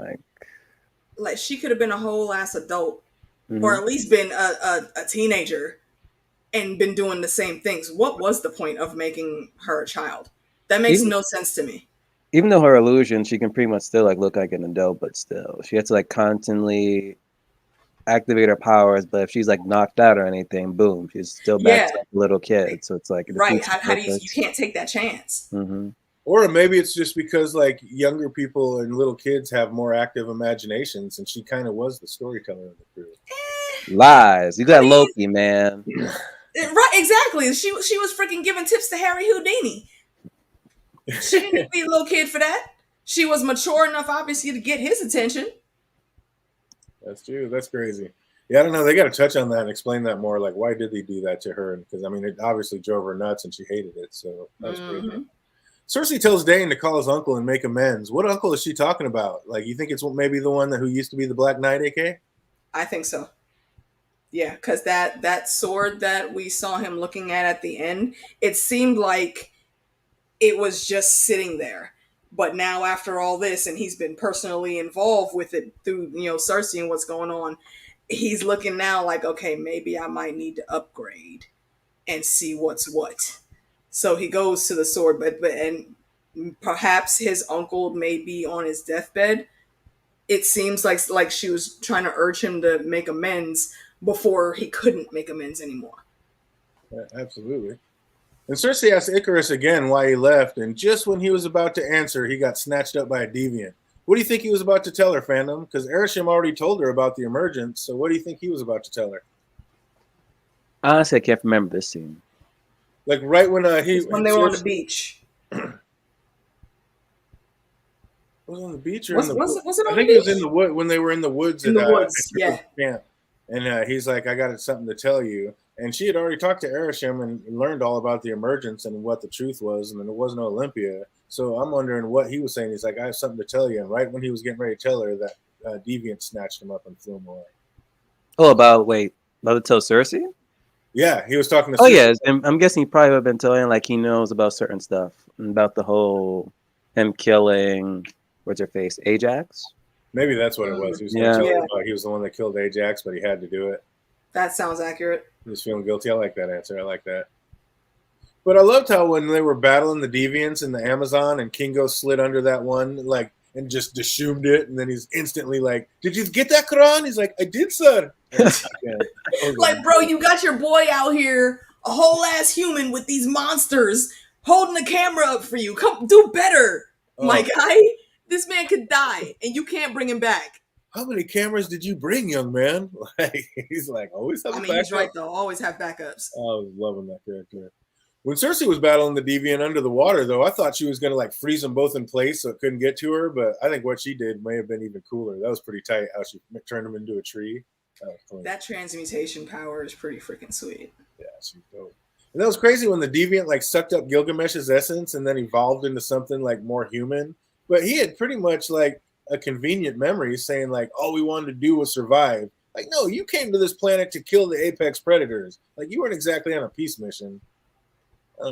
S2: like she could have been a whole ass adult, or at least been a teenager and been doing the same things. What was the point of making her a child? That makes no sense to me.
S3: Even though her illusion, she can pretty much still like look like an adult, but still, she had to like constantly activate her powers. But if she's like knocked out or anything, boom, she's still back to a little kid. So it's like
S2: right. How do you can't take that chance?
S1: Or maybe it's just because like younger people and little kids have more active imaginations, and she kind of was the storyteller of the crew.
S3: Lies. You got Loki, man.
S2: Right, exactly. She was freaking giving tips to Harry Houdini. She didn't need to be a little kid for that. She was mature enough, obviously, to get his attention.
S1: That's true. That's crazy. Yeah, I don't know. They got to touch on that and explain that more. Like, why did they do that to her? Because, I mean, it obviously drove her nuts and she hated it. So that was crazy. Cersei tells Dane to call his uncle and make amends. What uncle is she talking about? Like, you think it's maybe the one who used to be the Black Knight, AK?
S2: I think so. Yeah, because that sword that we saw him looking at the end, it seemed like it was just sitting there. But now after all this, and he's been personally involved with it through, Cersei and what's going on, he's looking now like, okay, maybe I might need to upgrade and see what's what. So he goes to the sword, and perhaps his uncle may be on his deathbed. It seems like she was trying to urge him to make amends before he couldn't make amends anymore.
S1: Yeah, absolutely. And Cersei asked Icarus again why he left, and just when he was about to answer, he got snatched up by a deviant. What do you think he was about to tell her, fandom? Because Erisham already told her about the emergence, so what do you think he was about to tell her?
S3: Honestly, I can't remember this scene.
S1: Like right when
S2: when they were on the beach.
S1: Was it on the beach or
S2: was it on
S1: I think it was in the wood when they were in the woods.
S2: In the woods, yeah.
S1: Yeah. And he's like, I got something to tell you. And she had already talked to Erisham and learned all about the emergence and what the truth was, and then it wasn't Olympia. So I'm wondering what he was saying. He's like, I have something to tell you. And right when he was getting ready to tell her, that deviant snatched him up and flew him away.
S3: Oh, about to tell Cersei?
S1: Yeah, he was talking to
S3: Oh,
S1: Cersei.
S3: yeah. I'm guessing he probably would have been telling, like, he knows about certain stuff. About the whole, him killing, what's her face, Ajax?
S1: Maybe that's what it was. He was going to tell her about he was the one that killed Ajax, but he had to do it.
S2: That sounds accurate.
S1: He was feeling guilty. I like that answer. I like that. But I loved how when they were battling the deviants in the Amazon and Kingo slid under that one, like, and just dishomed it, and then he's instantly like, "Did you get that Quran?" He's like, "I did, sir."
S2: Like, bro, you got your boy out here, a whole ass human with these monsters holding the camera up for you. Come do better, my guy. This man could die, and you can't bring him back.
S1: How many cameras did you bring, young man? Like, he's like, always have.
S2: I mean, he's right though. Always have backups.
S1: I was loving that character. When Cersei was battling the deviant under the water, though, I thought she was going to like freeze them both in place so it couldn't get to her. But I think what she did may have been even cooler. That was pretty tight how she turned him into a tree.
S2: That transmutation power is pretty freaking sweet.
S1: Yeah, she's dope. And that was crazy when the deviant like sucked up Gilgamesh's essence and then evolved into something like more human. But he had pretty much like a convenient memory saying like, all we wanted to do was survive. Like, no, you came to this planet to kill the apex predators. Like, you weren't exactly on a peace mission.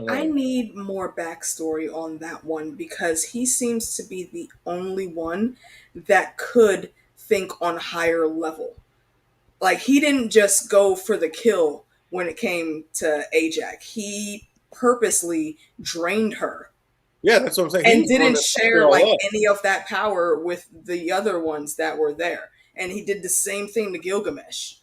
S2: I need more backstory on that one because he seems to be the only one that could think on higher level. Like, he didn't just go for the kill when it came to Ajax. He purposely drained her.
S1: Yeah, that's what I'm saying.
S2: And didn't share like any of that power with the other ones that were there. And he did the same thing to Gilgamesh.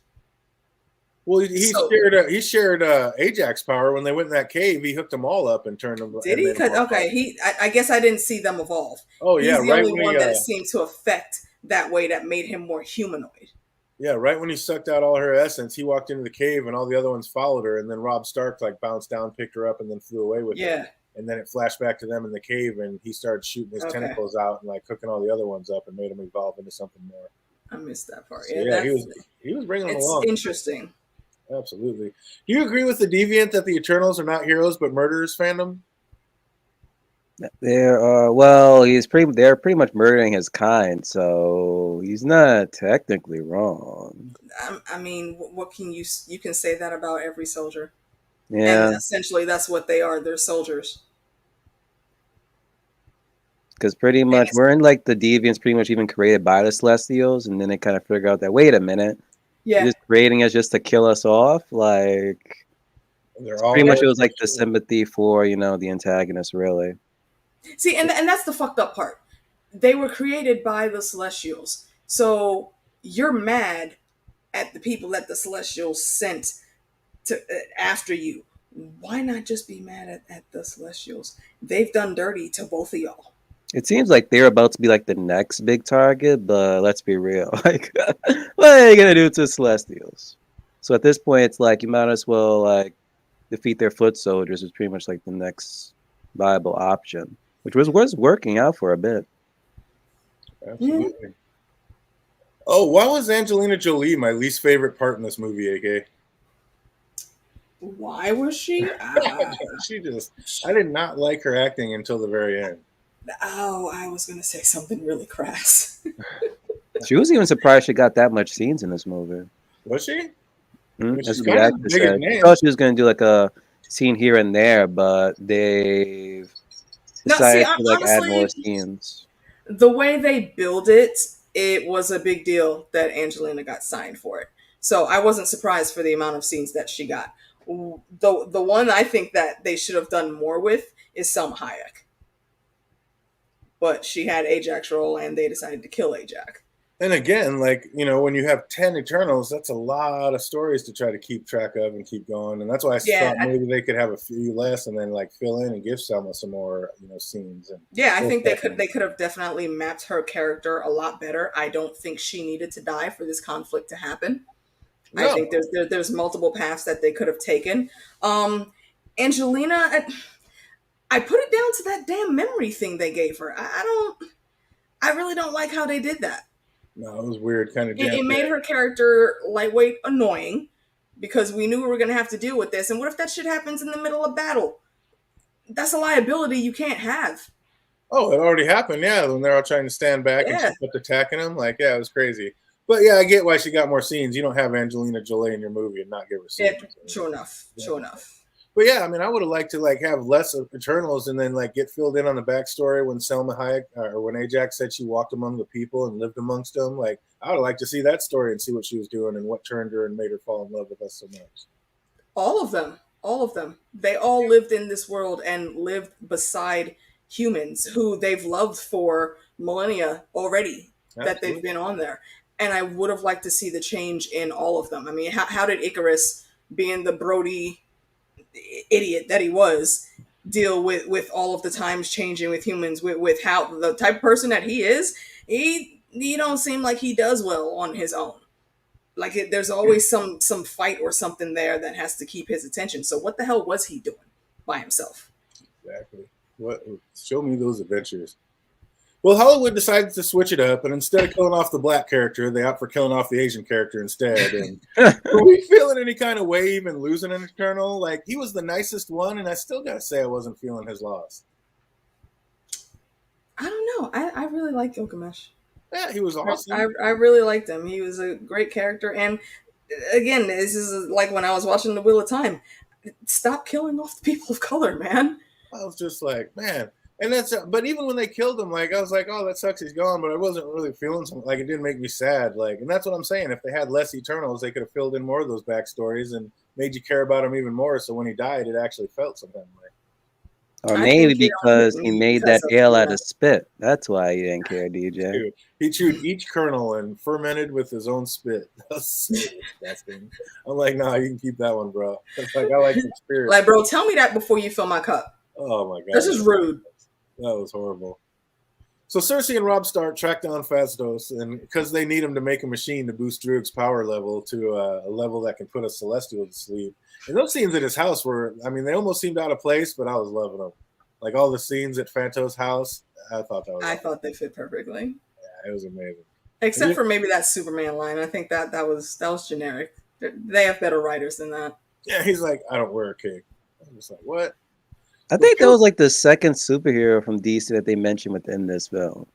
S1: Well, he shared Ajax power when they went in that cave. He hooked them all up and turned them.
S2: Did he? Okay, I guess I didn't see them evolve.
S1: Oh yeah,
S2: he's the only one that it seemed to affect that way that made him more humanoid.
S1: Yeah, right when he sucked out all her essence, he walked into the cave and all the other ones followed her, and then Robb Stark like bounced down, picked her up, and then flew away with her. And then it flashed back to them in the cave, and he started shooting his tentacles out and like hooking all the other ones up and made them evolve into something more.
S2: I missed that part.
S1: So, he was bringing them along.
S2: It's interesting.
S1: Absolutely. Do you agree with the Deviant that the Eternals are not heroes but murderers fandom?
S3: They're pretty much murdering his kind, so he's not technically wrong.
S2: I mean, what can you can say that about every soldier?
S3: Yeah.
S2: And essentially that's what they are. They're soldiers.
S3: Because pretty much weren't like the Deviants pretty much even created by the Celestials, and then they kind of figure out that, wait a minute, you're just creating us just to kill us off? Like, pretty much it was like the sympathy for, the antagonist, really.
S2: See, and that's the fucked up part. They were created by the Celestials. So you're mad at the people that the Celestials sent to after you. Why not just be mad at the Celestials? They've done dirty to both of y'all.
S3: It seems like they're about to be like the next big target, but let's be real. Like, what are you gonna do to Celestials? So at this point, it's like you might as well like defeat their foot soldiers. Is pretty much like the next viable option, which was working out for a bit.
S1: Absolutely. Mm-hmm. Oh, why was Angelina Jolie my least favorite part in this movie, AK?
S2: Why was she?
S1: I did not like her acting until the very end.
S2: Oh, I was gonna say something really crass.
S3: She was even surprised she got that much scenes in this movie.
S1: Was she?
S3: Mm-hmm. That's what the actor said. I thought she was gonna do like a scene here and there, but they've decided to like honestly, add more scenes.
S2: The way they build it, it was a big deal that Angelina got signed for it. So I wasn't surprised for the amount of scenes that she got. The one I think that they should have done more with is Selma Hayek. But she had Ajax role and they decided to kill Ajax.
S1: And again, like, when you have 10 Eternals, that's a lot of stories to try to keep track of and keep going. And that's why I thought maybe they could have a few less and then like fill in and give Selma some more, scenes. And
S2: I think they could have definitely mapped her character a lot better. I don't think she needed to die for this conflict to happen. No. I think there's multiple paths that they could have taken. Angelina, I put it down to that damn memory thing they gave her. I really don't like how they did that.
S1: No, it was weird, kind of
S2: It
S1: jammed.
S2: made her character lightweight annoying because we knew we were going to have to deal with this. And what if that shit happens in the middle of battle? That's a liability you can't have.
S1: Oh, it already happened. Yeah, when they're all trying to stand back and she
S2: Yeah.
S1: kept attacking him. Like, yeah, it was crazy. But yeah, I get why she got more scenes. You don't have Angelina Jolie in your movie and not give her scenes.
S2: Yeah, sure enough.
S1: Yeah.
S2: Sure enough.
S1: But yeah, I mean, I would have liked to like have less of Eternals and then like get filled in on the backstory when Selma Hayek or when Ajax said she walked among the people and lived amongst them. Like, I would like to see that story and see what she was doing and what turned her and made her fall in love with us so much.
S2: All of them. All of them. They all lived in this world and lived beside humans who they've loved for millennia already that they've been on there. And I would have liked to see the change in all of them. I mean, how did Icarus, being the Brody idiot that he was, deal with all of the times changing with humans, with how the type of person that he is? He don't seem like he does well on his own. Like there's always some fight or something there that has to keep his attention. So what the hell was he doing by himself?
S1: Exactly. What? Show me those adventures. Well, Hollywood decided to switch it up, and instead of killing off the black character, they opt for killing off the Asian character instead. And were we feeling any kind of way even losing an Eternal? Like, he was the nicest one, and I still gotta say I wasn't feeling his loss.
S2: I don't know. I really like Gilgamesh.
S1: Yeah, he was awesome.
S2: I really liked him. He was a great character. And again, this is like when I was watching The Wheel of Time. Stop killing off the people of color, man.
S1: I was just like, man. And that's, but even when they killed him, like, I was like, oh, that sucks, he's gone. But I wasn't really feeling something. Like, it didn't make me sad. Like, and that's what I'm saying. If they had less Eternals, they could have filled in more of those backstories and made you care about him even more. So when he died, it actually felt something like.
S3: Or maybe because he made that ale out of spit. That's why he didn't care, DJ.
S1: He chewed each kernel and fermented with his own spit. That's so disgusting. I'm like, nah, you can keep that one, bro. It's like, I like the spirit.
S2: Like, bro, tell me that before you fill my cup.
S1: Oh my god,
S2: this is rude.
S1: That was horrible. So Cersei and Robb Stark track down Phastos, and because they need him to make a machine to boost Druig's power level to a level that can put a Celestial to sleep. And those scenes at his house were, I mean, they almost seemed out of place, but I was loving them. Like all the scenes at Phantos' house, I thought
S2: thought they fit perfectly.
S1: Yeah, it was amazing.
S2: Except for maybe that Superman line. I think that was generic. They have better writers than that.
S1: Yeah, he's like, I don't wear a cape. I'm just like, what?
S3: I think that was like the second superhero from DC that they mentioned within this film.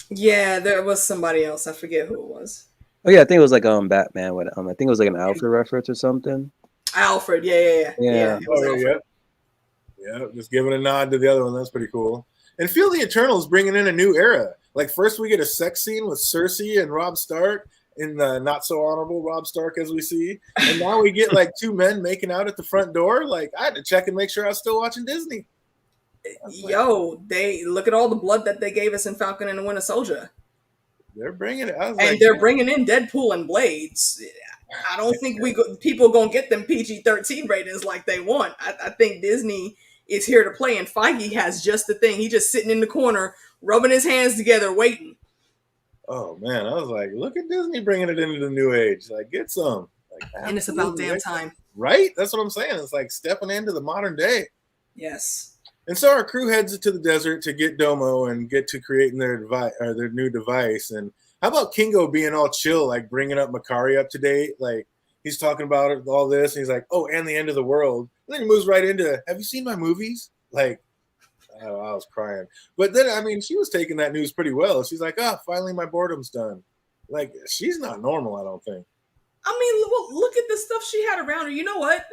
S2: Yeah, there was somebody else. I forget who it was.
S3: Oh yeah, I think it was like Batman. With I think it was like an Alfred reference or something.
S2: Alfred, yeah.
S1: Yeah, just giving a nod to the other one. That's pretty cool. And feel the Eternals bringing in a new era. Like first we get a sex scene with Cersei and Robb Stark in the not so honorable Robb Stark as we see, and now we get like two men making out at the front door. Like I had to check and make sure I was still watching Disney.
S2: Yo, they look at all the blood that they gave us in Falcon and the Winter Soldier.
S1: They're bringing it,
S2: they're bringing in Deadpool and Blades. I don't think people gonna get them PG-13 ratings like they want. I think Disney is here to play, and Feige has just the thing. He just sitting in the corner, rubbing his hands together, waiting.
S1: Oh man, I was like, look at Disney bringing it into the new age. Like, get some. Like,
S2: and it's about damn time.
S1: Right? That's what I'm saying. It's like stepping into the modern day.
S2: Yes.
S1: And so our crew heads to the desert to get Domo and get to creating their new device. And how about Kingo being all chill, like bringing up Makari up to date? Like he's talking about it, all this, and he's like, oh, and the end of the world. And then he moves right into, have you seen my movies? Like, I was crying. But then, I mean, she was taking that news pretty well. She's like, finally my boredom's done. Like, she's not normal, I don't think.
S2: I mean, look at the stuff she had around her. You know what?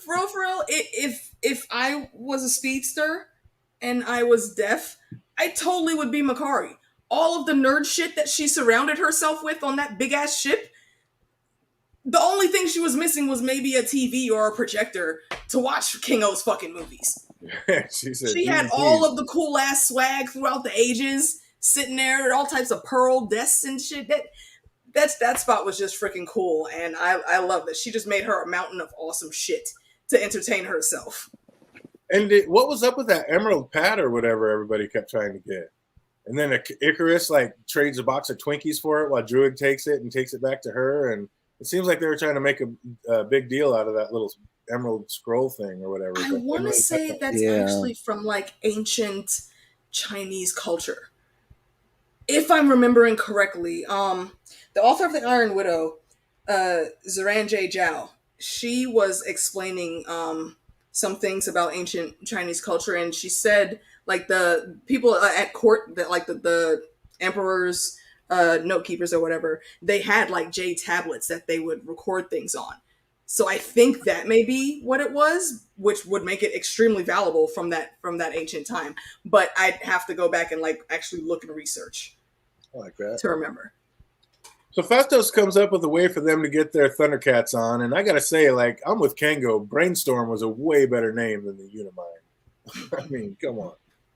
S2: For real, if I was a speedster and I was deaf, I totally would be Makari. All of the nerd shit that she surrounded herself with on that big-ass ship, the only thing she was missing was maybe a TV or a projector to watch Kingo's fucking movies. She had all of the cool ass swag throughout the ages, sitting there, all types of pearl desks and shit. That spot was just freaking cool, and I love that. She just made her a mountain of awesome shit to entertain herself.
S1: And what was up with that emerald pad or whatever everybody kept trying to get? And then Icarus like trades a box of Twinkies for it while Druig takes it and takes it back to her. And it seems like they were trying to make a big deal out of that little emerald scroll thing or whatever.
S2: I want to say that's actually from like ancient Chinese culture. if I'm remembering correctly, the author of the Iron Widow, Zoran J. Zhao, she was explaining some things about ancient Chinese culture, and she said like the people at court that like the emperors, note keepers or whatever, they had like jade tablets that they would record things on. So I think that may be what it was, which would make it extremely valuable from that ancient time. But I'd have to go back and like actually look and research
S1: I like that.
S2: to remember.
S1: So Fastos comes up with a way for them to get their Thundercats on, and I gotta say, like, I'm with Kango. Brainstorm was a way better name than the Unimind. I mean, come on.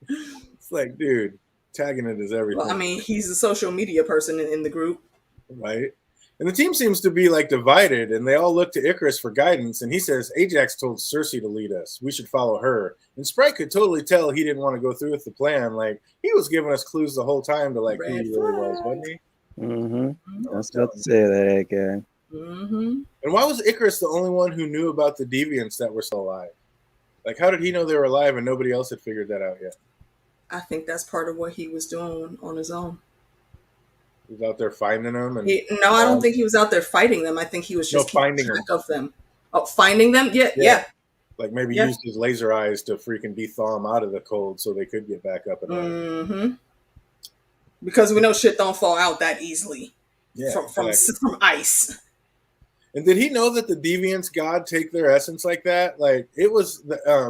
S1: It's like, dude, tagging it is everything.
S2: Well, I mean, he's a social media person in the group.
S1: Right? And the team seems to be, like, divided, and they all look to Icarus for guidance, and he says, Ajax told Cersei to lead us. We should follow her. And Sprite could totally tell he didn't want to go through with the plan. Like, he was giving us clues the whole time to, like, who he really was, wasn't he?
S3: Mm-hmm. I was about to say that, AK.
S2: Mm-hmm.
S1: And why was Icarus the only one who knew about the deviants that were still alive? Like, how did he know they were alive and nobody else had figured that out yet?
S2: I think that's part of what he was doing on his own.
S1: He was out there finding them. And
S2: no, I don't think he was out there fighting them. I think he was just
S1: finding
S2: keeping track of them. Oh, finding them? Yeah.
S1: Like maybe used his laser eyes to freaking de-thaw them out of the cold so they could get back up and running.
S2: Mm-hmm. Because we know shit don't fall out that easily from ice.
S1: And did he know that the deviants god take their essence like that? Like it was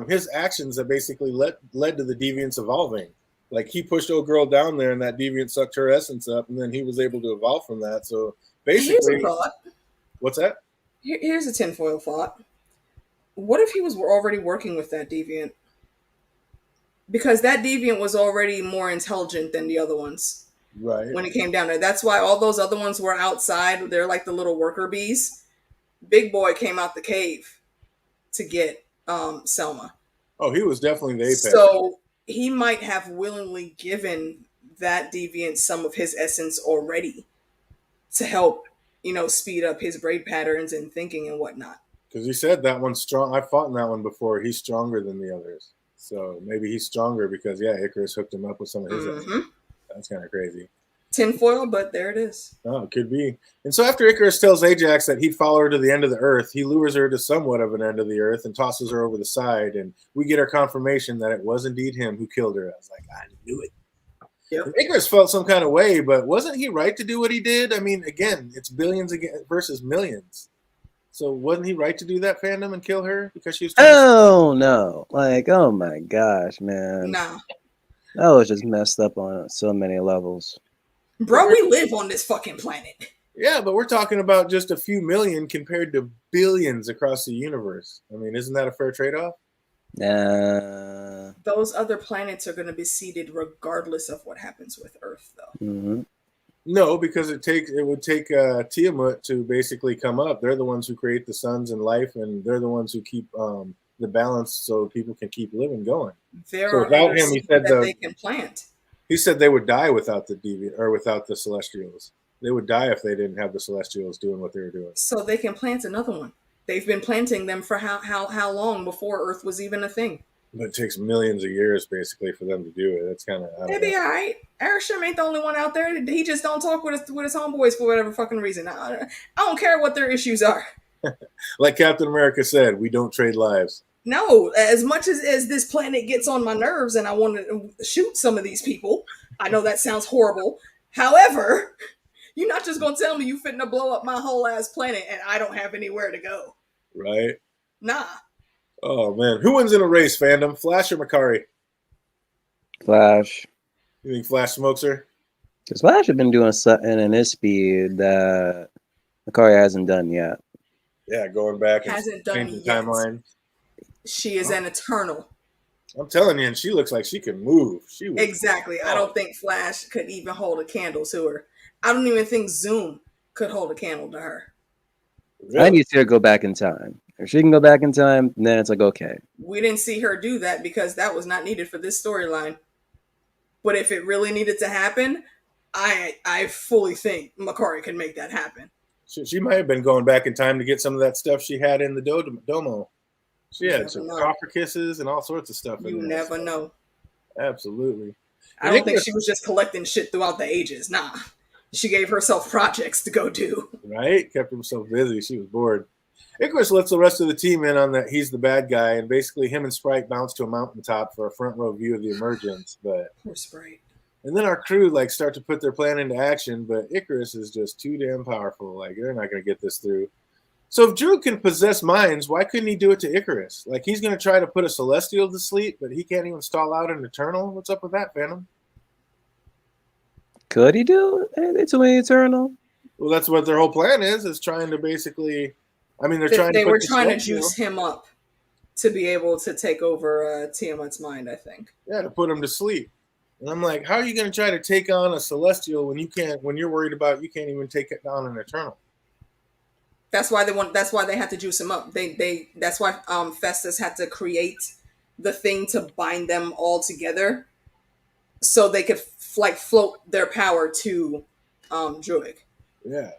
S1: his actions that basically led to the deviants evolving. Like he pushed old girl down there, and that deviant sucked her essence up, and then he was able to evolve from that. So basically,
S2: here's a thought.
S1: What's that?
S2: Here's a tinfoil thought. What if he was already working with that deviant? Because that deviant was already more intelligent than the other ones.
S1: Right.
S2: When it came down to it. That's why all those other ones were outside. They're like the little worker bees. Big Boy came out the cave to get Selma.
S1: Oh, he was definitely the apex.
S2: So he might have willingly given that deviant some of his essence already to help, speed up his brain patterns and thinking and whatnot.
S1: Because he said that one's strong. I fought in that one before. He's stronger than the others. So maybe he's stronger because, Icarus hooked him up with some of his essence. That's kind of crazy.
S2: Tinfoil, but there it is.
S1: Oh, it could be. And so after Icarus tells Ajax that he'd follow her to the end of the earth, he lures her to somewhat of an end of the earth and tosses her over the side. And we get our confirmation that it was indeed him who killed her. I was like, I knew it. Yep. Icarus felt some kind of way, but wasn't he right to do what he did? I mean, again, it's billions versus millions. So wasn't he right to do that, fandom, and kill her because she was?
S3: No! Like, oh my gosh, man!
S2: Nah,
S3: that was just messed up on so many levels.
S2: Bro, we live on this fucking planet.
S1: Yeah, but we're talking about just a few million compared to billions across the universe. I mean, isn't that a fair trade-off?
S2: Those other planets are going to be seeded regardless of what happens with Earth, though.
S3: Mm-hmm.
S1: No, because it would take Tiamat to basically come up. They're the ones who create the suns and life, and they're the ones who keep the balance so people can keep living going.
S2: So without him, he said that they can plant.
S1: He said they would die without the deviant or without the Celestials. They would die if they didn't have the Celestials doing what they were doing.
S2: So they can plant another one. They've been planting them for how long before Earth was even a thing?
S1: But it takes millions of years, basically, for them to do it. That's kind of...
S2: They'd be all right. Arishem ain't the only one out there. He just don't talk with his homeboys for whatever fucking reason. I don't care what their issues are.
S1: Like Captain America said, we don't trade lives.
S2: No, as much as this planet gets on my nerves and I want to shoot some of these people, I know that sounds horrible. However, you're not just going to tell me you finna blow up my whole ass planet and I don't have anywhere to go.
S1: Right?
S2: Nah.
S1: Oh, man. Who wins in a race, fandom? Flash or Makari?
S3: Flash.
S1: You think Flash smokes her?
S3: Because Flash has been doing something in his speed that Makari hasn't done yet.
S1: Yeah, going back and
S2: hasn't done
S1: changing
S2: yet.
S1: Timeline.
S2: She is an eternal.
S1: I'm telling you, and she looks like she can move.
S2: Exactly. I don't think Flash could even hold a candle to her. I don't even think Zoom could hold a candle to her.
S3: Really? I need to see her go back in time. If she can go back in time, then it's like, okay.
S2: We didn't see her do that because that was not needed for this storyline. But if it really needed to happen, I fully think Makari could make that happen.
S1: She might have been going back in time to get some of that stuff she had in the domo. She had some copper kisses and all sorts of stuff.
S2: You never know.
S1: Absolutely.
S2: I don't think she was just collecting shit throughout the ages. Nah. She gave herself projects to go do.
S1: Right? Kept himself busy. She was bored. Icarus lets the rest of the team in on that he's the bad guy, and basically him and Sprite bounce to a mountaintop for a front row view of the emergence. But
S2: Poor Sprite.
S1: and then our crew like start to put their plan into action, but Icarus is just too damn powerful. Like they're not gonna get this through. So if Drew can possess minds, why couldn't he do it to Icarus? Like he's gonna try to put a Celestial to sleep, but he can't even stall out an Eternal. What's up with that, Phantom?
S3: Could he do it to an Eternal?
S1: Well, that's what their whole plan is trying to basically. I mean,
S2: They were trying to juice him up to be able to take over Tiamat's mind, I think.
S1: Yeah, to put him to sleep. And I'm like, how are you going to try to take on a Celestial when you can't? When you're worried about you can't even take it down an Eternal.
S2: That's why they had to juice him up. That's why Festus had to create the thing to bind them all together, so they could float their power to Druig.
S1: Yeah.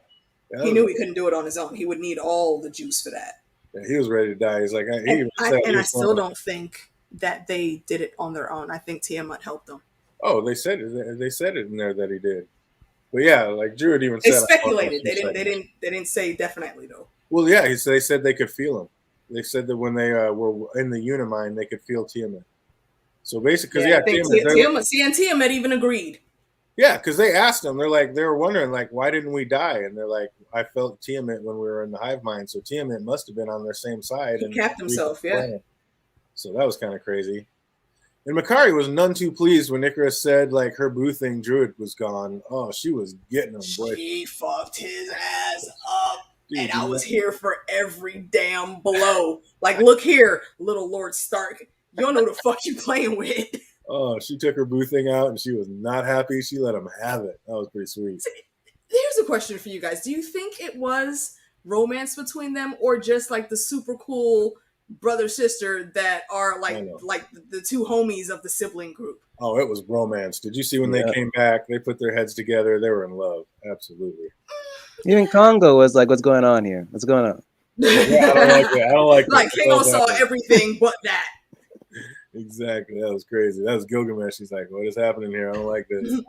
S2: He knew he couldn't do it on his own. He would need all the juice for that.
S1: Yeah, he was ready to die. He's like,
S2: I still don't think that they did it on their own. I think Tiamat helped them.
S1: Oh, they said it. They said it in there that he did. But yeah, like Drew had even
S2: They
S1: said.
S2: speculated. They didn't say definitely though.
S1: Well, yeah, they said they could feel him. They said that when they were in the Unimind, they could feel Tiamat. So basically,
S2: Tiamat even agreed.
S1: Yeah, because they asked him, they were wondering, like, why didn't we die? And they're like, I felt Tiamat when we were in the hive mind, so Tiamat must have been on their same side.
S2: He capped himself, yeah.
S1: So that was kind of crazy. And Makari was none too pleased when Icarus said, like, her boothing druid was gone. Oh, she was getting him, boy.
S2: She fucked his ass up. Dude, and I was here for every damn blow. Like, look here, little Lord Stark. You don't know who the fuck you playing with.
S1: Oh, she took her boo thing out and she was not happy. She let him have it. That was pretty sweet.
S2: Here's a question for you guys. Do you think it was romance between them or just like the super cool brother-sister that are like the two homies of the sibling group?
S1: Oh, it was romance. Did you see when they came back? They put their heads together. They were in love. Absolutely.
S3: Even Congo was like, what's going on here? What's going on?
S1: Yeah, I don't like that. I don't like that.
S2: Like, Kingo saw everything but that.
S1: Exactly. That was crazy. That was Gilgamesh. He's like, what is happening here? I don't like this.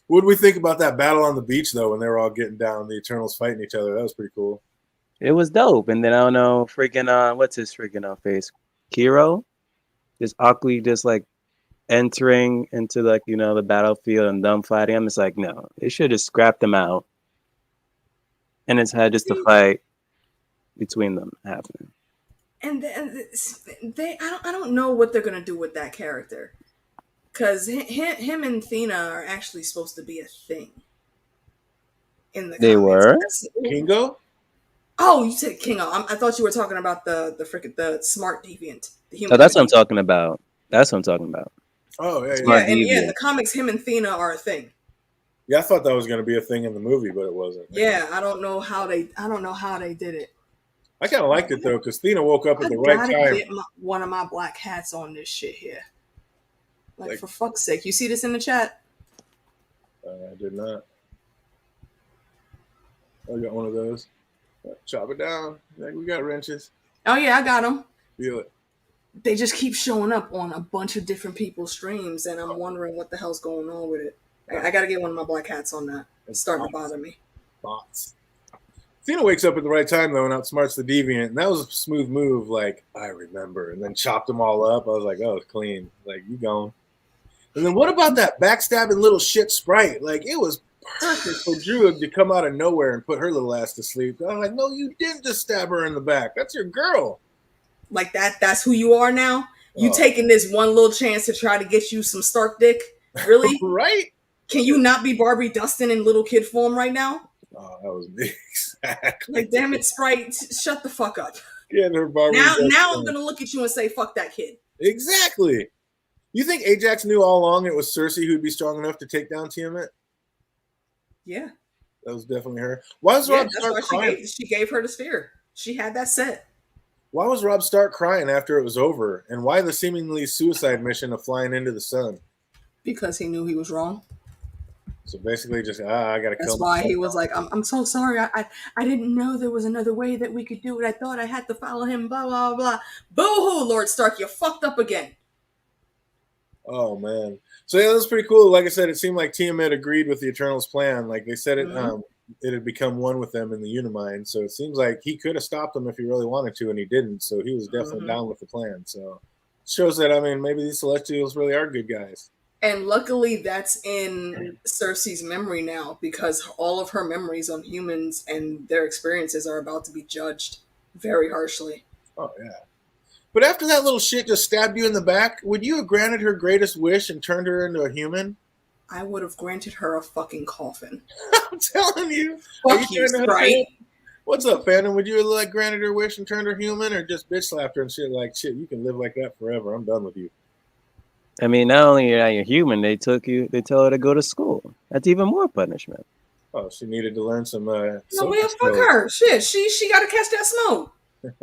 S1: What did we think about that battle on the beach, though, when they were all getting down, the Eternals fighting each other? That was pretty cool.
S3: It was dope. And then I don't know, freaking, what's his freaking face? Kiro? Just awkwardly just like entering into like, the battlefield and them fighting him. It's like, no, they should have scrapped them out. And it's had just a fight between them happening.
S2: And I don't know what they're gonna do with that character, because him and Thena are actually supposed to be a thing. In the
S3: they were
S1: Kingo.
S2: Oh, you said Kingo. I thought you were talking about the smart deviant. The human.
S3: Oh, that's what I'm talking about.
S1: Oh yeah,
S2: in the comics, him and Thena are a thing.
S1: Yeah, I thought that was gonna be a thing in the movie, but it wasn't.
S2: Yeah, I don't know how they did it.
S1: I kind of liked it though, because Thena woke up at the right time.
S2: Get one of my black hats on this shit here. Like for fuck's sake, you see this in the chat?
S1: I did not. I got one of those. Chop it down. Like we got wrenches.
S2: Oh yeah, I got them.
S1: Feel it.
S2: They just keep showing up on a bunch of different people's streams, and I'm wondering what the hell's going on with it. I gotta get one of my black hats on that. It's starting to bother me.
S1: Bots. Thena wakes up at the right time, though, and outsmarts the Deviant. And that was a smooth move, like, I remember. And then chopped them all up. I was like, oh, it's clean. Like, you gone. And then what about that backstabbing little shit Sprite? Like, it was perfect for Druid to come out of nowhere and put her little ass to sleep. I was like, no, you didn't just stab her in the back. That's your girl.
S2: Like, that's who you are now? You taking this one little chance to try to get you some Stark dick? Really?
S1: Right?
S2: Can you not be Barbie Dustin in little kid form right now?
S1: Oh, that was me. Exactly.
S2: Like, damn it, Sprite, shut the fuck up.
S1: Getting her Barbie
S2: now I'm going to look at you and say, fuck that kid.
S1: Exactly. You think Ajax knew all along it was Cersei who'd be strong enough to take down Tiamat?
S2: Yeah.
S1: That was definitely her. Why was Rob Stark crying?
S2: She gave her the sphere. She had that set.
S1: Why was Rob Stark crying after it was over? And why the seemingly suicide mission of flying into the sun?
S2: Because he knew he was wrong.
S1: So basically, just I gotta kill.
S2: That's why he was like, "I'm so sorry. I didn't know there was another way that we could do it. I thought I had to follow him. Blah blah blah. Boo hoo, Lord Stark, you fucked up again."
S1: Oh man. So yeah, that was pretty cool. Like I said, it seemed like Tiamat agreed with the Eternals' plan. Like they said, it had become one with them in the Unimind. So it seems like he could have stopped them if he really wanted to, and he didn't. So he was definitely down with the plan. So it shows that maybe these Celestials really are good guys.
S2: And luckily, that's in Cersei's memory now, because all of her memories on humans and their experiences are about to be judged very harshly.
S1: Oh yeah. But after that little shit just stabbed you in the back, would you have granted her greatest wish and turned her into a human?
S2: I would have granted her a fucking coffin.
S1: I'm telling you.
S2: Fuck you, Sprite.
S1: What's up, Phantom? Would you have like granted her wish and turned her human, or just bitch slapped her and shit like, shit, you can live like that forever. I'm done with you.
S3: I mean, not only are you human, they tell her to go to school. That's even more punishment.
S1: Oh, she needed to learn some. No,
S2: man, fuck her. Shit, she got to catch that smoke.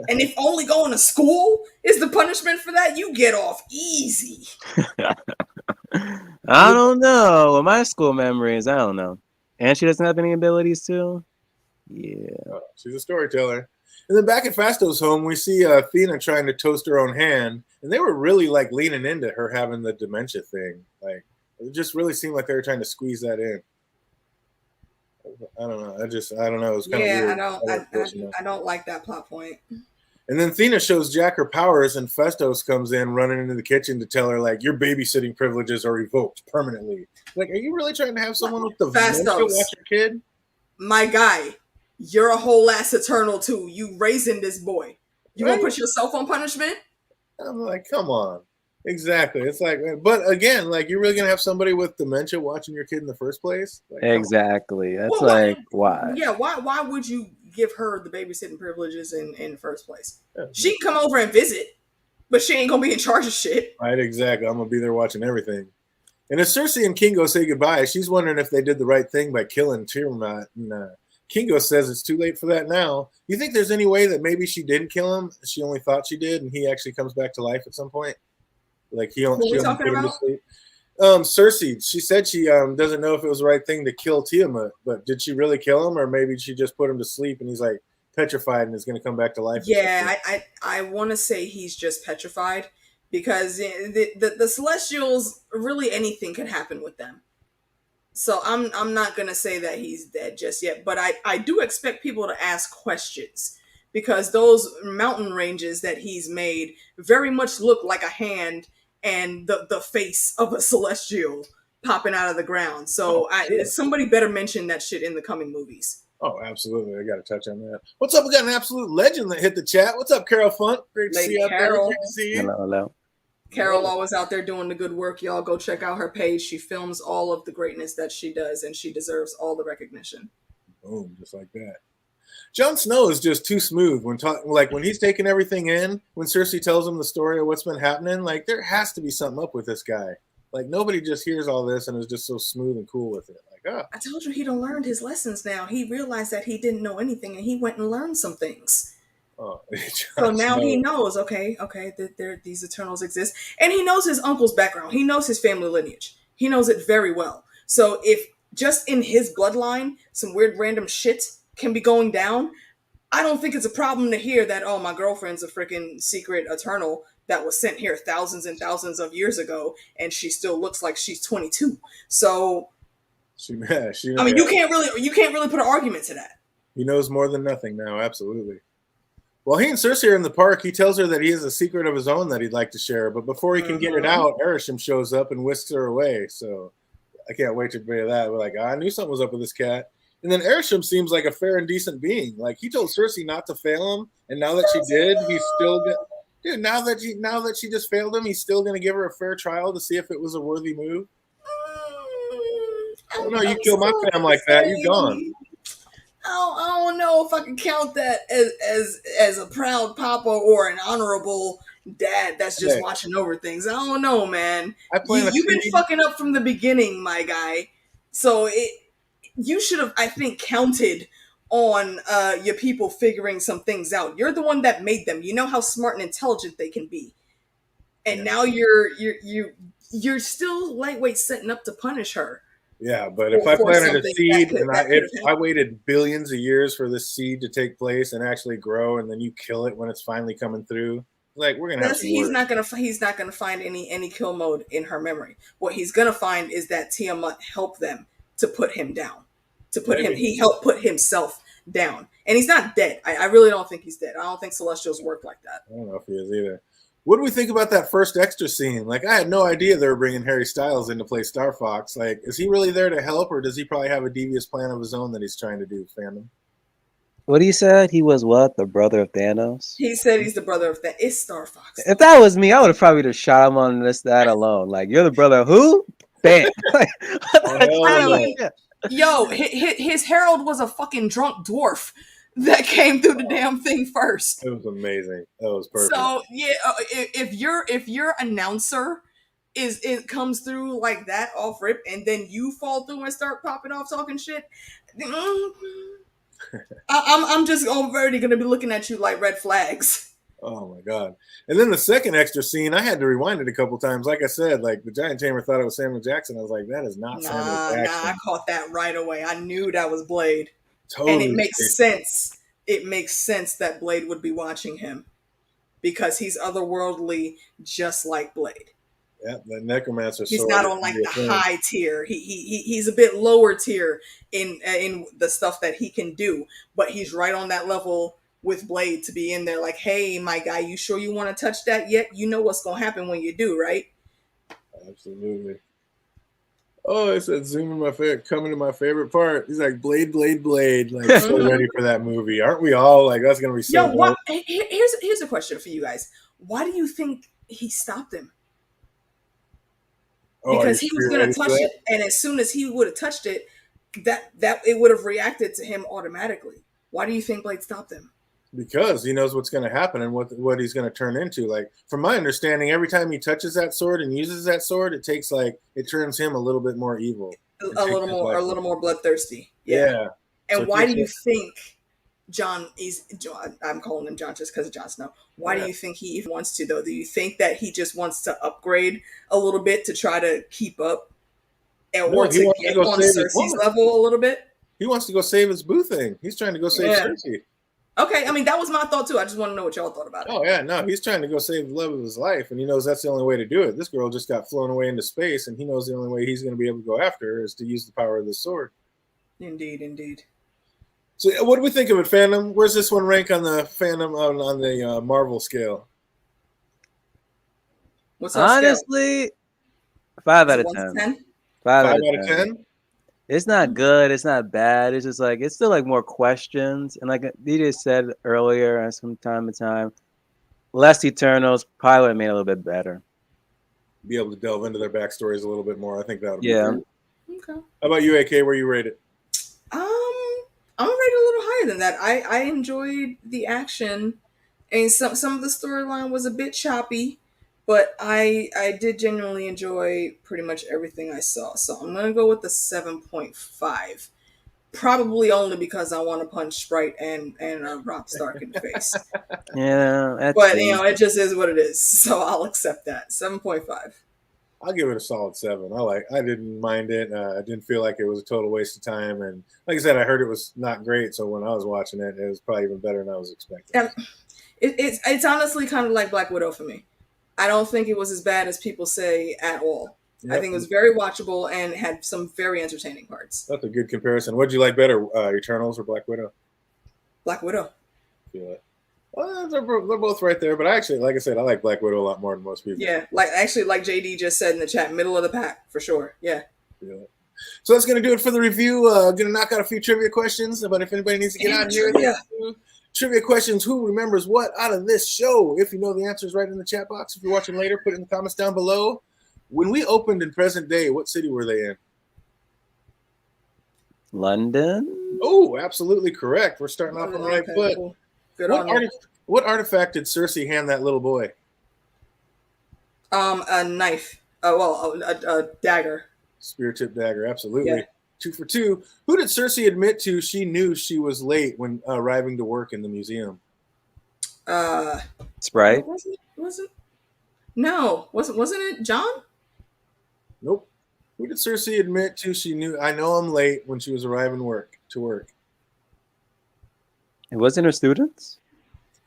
S2: And if only going to school is the punishment for that, you get off easy.
S3: I don't know. With my school memories, I don't know. And she doesn't have any abilities too. Yeah.
S1: Oh, she's a storyteller. And then back at Fasto's home, we see Athena trying to toast her own hand, and they were really like leaning into her having the dementia thing. Like it just really seemed like they were trying to squeeze that in. I don't know. I don't know. It was kind of weird.
S2: I don't like that plot point.
S1: And then Athena shows Jack her powers, and Festos comes in running into the kitchen to tell her, like, your babysitting privileges are revoked permanently. Like, are you really trying to have someone with the dementia watch your kid?
S2: My guy, you're a whole ass Eternal too. You raising this boy. You gonna put yourself on punishment?
S1: I'm like, come on. Exactly. It's like, but again, like, you're really gonna have somebody with dementia watching your kid in the first place? Like,
S3: exactly. That's why?
S2: Yeah, why would you give her the babysitting privileges in the first place? She can come over and visit, but she ain't gonna be in charge of shit.
S1: Right, exactly. I'm gonna be there watching everything. And as Cersei and Kingo say goodbye, she's wondering if they did the right thing by killing Tiamat. And Kingo says it's too late for that now. You think there's any way that maybe she didn't kill him? She only thought she did, and he actually comes back to life at some point? Like she only put him to sleep. Cersei, she said she doesn't know if it was the right thing to kill Tiamat, but did she really kill him, or maybe she just put him to sleep and he's like petrified and is going to come back to life?
S2: Yeah, I want to say he's just petrified, because the Celestials, really anything can happen with them. So I'm not going to say that he's dead just yet, but I do expect people to ask questions, because those mountain ranges that he's made very much look like a hand and the face of a Celestial popping out of the ground. So somebody better mention that shit in the coming movies.
S1: Oh, absolutely. I got to touch on that. What's up? We got an absolute legend that hit the chat. What's up, Carol Funk? Great to see you out there. Great to see you.
S3: Hello.
S2: Carol always out there doing the good work. Y'all go check out her page. She films all of the greatness that she does, and she deserves all the recognition.
S1: Boom, just like that. Jon Snow is just too smooth when he's taking everything in. When Cersei tells him the story of what's been happening, like there has to be something up with this guy. Like nobody just hears all this and is just so smooth and cool with it. Like,
S2: I told you he done learned his lessons now. He realized that he didn't know anything, and he went and learned some things.
S1: Oh,
S2: so now he knows, okay, that these Eternals exist, and he knows his uncle's background. He knows his family lineage. He knows it very well. So if just in his bloodline some weird random shit can be going down, I don't think it's a problem to hear that, oh, my girlfriend's a freaking secret Eternal that was sent here thousands and thousands of years ago, and she still looks like she's 22. So
S1: you
S2: can't really put an argument to that.
S1: He knows more than nothing now, absolutely. While he and Cersei are in the park, he tells her that he has a secret of his own that he'd like to share, but before he can get it out, Arishem shows up and whisks her away. So I can't wait to hear that. We're like, I knew something was up with this cat. And then Arishem seems like a fair and decent being. Like he told Cersei not to fail him, and now that she did, he's still gonna. Dude, now that she just failed him, he's still gonna give her a fair trial to see if it was a worthy move. I don't know. You kill my fam like that, you're gone.
S2: I don't know if I can count that as a proud papa or an honorable dad that's just watching over things. I don't know, man. You've been fucking up from the beginning, my guy. So you should have, I think, counted on your people figuring some things out. You're the one that made them. You know how smart and intelligent they can be, and now you're still lightweight setting up to punish her.
S1: Yeah, but if I planted a seed and I waited billions of years for this seed to take place and actually grow, and then you kill it when it's finally coming through, Like, we're gonna have some
S2: He's
S1: words.
S2: not gonna find any kill mode in her memory. What he's gonna find is that Tiamat helped them to put him down. He helped put himself down. And he's not dead. I really don't think he's dead. I don't think Celestials work like that.
S1: I don't know if he is either. What do we think about that first extra scene? Like, I had no idea they were bringing Harry Styles in to play Star Fox. Like, is he really there to help, or does he probably have a devious plan of his own that he's trying to do, fandom?
S3: What he said? He was what? The brother of Thanos?
S2: He said he's the brother of that. It's Star Fox.
S3: If that was me, I would have probably just shot him on that alone. Like, you're the brother of who? Bam.
S2: Yo, his herald was a fucking drunk dwarf that came through the damn thing first.
S1: It was amazing. That was perfect.
S2: So yeah, if your announcer it comes through like that off rip, and then you fall through and start popping off talking shit, I'm already gonna be looking at you like red flags.
S1: Oh my god! And then the second extra scene, I had to rewind it a couple times. Like I said, like the Giant Tamer thought it was Samuel Jackson. I was like, that is not Samuel Jackson.
S2: I caught that right away. I knew that was Blade.
S1: Totally.
S2: And it makes sense. It makes sense that Blade would be watching him because he's otherworldly, just like Blade.
S1: Yeah, the Necromancer.
S2: He's not on like the high tier. He's a bit lower tier in the stuff that he can do, but he's right on that level with Blade to be in there. Like, hey, my guy, you sure you want to touch that yet? You know what's gonna happen when you do, right?
S1: Absolutely. Oh, it said zoom in my favorite, coming to my favorite part. He's like Blade, Blade, Blade. Like so ready for that movie, aren't we all? Like that's gonna be so.
S2: Yo, here's a question for you guys. Why do you think he stopped him? Because he was gonna touch it, and as soon as he would have touched it, that it would have reacted to him automatically. Why do you think Blade stopped him?
S1: Because he knows what's going to happen and what he's going to turn into. Like, from my understanding, every time he touches that sword and uses that sword, it turns him a little bit more evil,
S2: a little more bloodthirsty.
S1: Yeah.
S2: And so why do you think I'm calling him John just because of Jon Snow. Why do you think he even wants to, though? Do you think that he just wants to upgrade a little bit to try to keep up or to get on Cersei's level a little bit?
S1: He wants to go save his boo thing. He's trying to go save Cersei.
S2: Okay, I mean, that was my thought, too. I just want to know what y'all thought about it.
S1: Oh, yeah, no, he's trying to go save the love of his life, and he knows that's the only way to do it. This girl just got flown away into space, and he knows the only way he's going to be able to go after her is to use the power of the sword.
S2: Indeed.
S1: So what do we think of it, fandom? Where's this one rank on the fandom, on the Marvel scale?
S2: What's our
S3: honestly, scale? 5 out of 10. 5 out of 10? It's not good. It's not bad. It's just like, it's still like more questions. And like DJ said earlier, from time to time, less Eternals probably would have made it a little bit better.
S1: Be able to delve into their backstories a little bit more. I think that would be
S2: great. Okay.
S1: How about you, AK? Where you rate it?
S2: I'm gonna rate it a little higher than that. I enjoyed the action, and some of the storyline was a bit choppy, but I did genuinely enjoy pretty much everything I saw. So I'm gonna go with the 7.5. Probably only because I want to punch Sprite and Robb Stark in the face.
S3: Yeah,
S2: but it just is what it is. So I'll accept that. 7.5.
S1: I'll give it a solid 7. I didn't mind it. I didn't feel like it was a total waste of time. And like I said, I heard it was not great. So when I was watching it, it was probably even better than I was expecting.
S2: And it's honestly kind of like Black Widow for me. I don't think it was as bad as people say at all. Yep. I think it was very watchable and had some very entertaining parts.
S1: That's a good comparison. What'd you like better, Eternals or Black Widow?
S2: Black Widow.
S1: Well, they're both right there, but actually, like I said, I like Black Widow a lot more than most people.
S2: Yeah, like JD just said in the chat, middle of the pack for sure. Yeah.
S1: So that's gonna do it for the review. Gonna knock out a few trivia questions, but if anybody needs to get out of here, trivia questions. Who remembers what out of this show? If you know the answers, right in the chat box. If you're watching later, put it in the comments down below. When we opened in present day, what city were they in?
S3: London.
S1: Oh, absolutely correct. We're starting off on the right foot. Cool. What artifact did Cersei hand that little boy?
S2: A knife. A dagger.
S1: Spear tip dagger, absolutely. Yeah. 2 for 2. Who did Cersei admit to she knew she was late when arriving to work in the museum?
S3: Sprite.
S2: Wasn't it John?
S1: Nope. Who did Cersei admit to she knew? I know I'm late when she was arriving to work.
S3: It wasn't her students?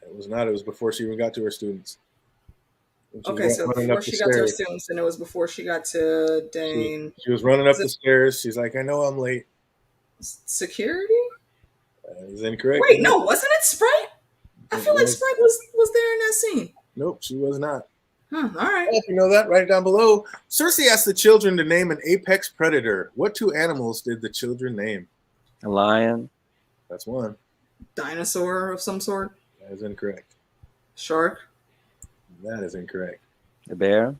S1: It was not. It was before she even got to her students. And she's
S2: Okay, so
S1: running
S2: before
S1: up the
S2: she got to her
S1: stairs.
S2: students, and it was before she got to Dane.
S1: She was running up
S2: Is
S1: the
S2: it
S1: stairs. She's like, I know I'm late.
S2: security?
S1: That is incorrect.
S2: Wait, no, wasn't it Sprite? I feel like Sprite was there in that scene.
S1: Nope, she was not.
S2: All right.
S1: Well, if you know that, write it down below. Cersei asked the children to name an apex predator. What 2 animals did the children name?
S3: A lion.
S1: That's one.
S2: Dinosaur of some sort.
S1: That is incorrect.
S2: Shark.
S1: That is incorrect.
S3: A bear.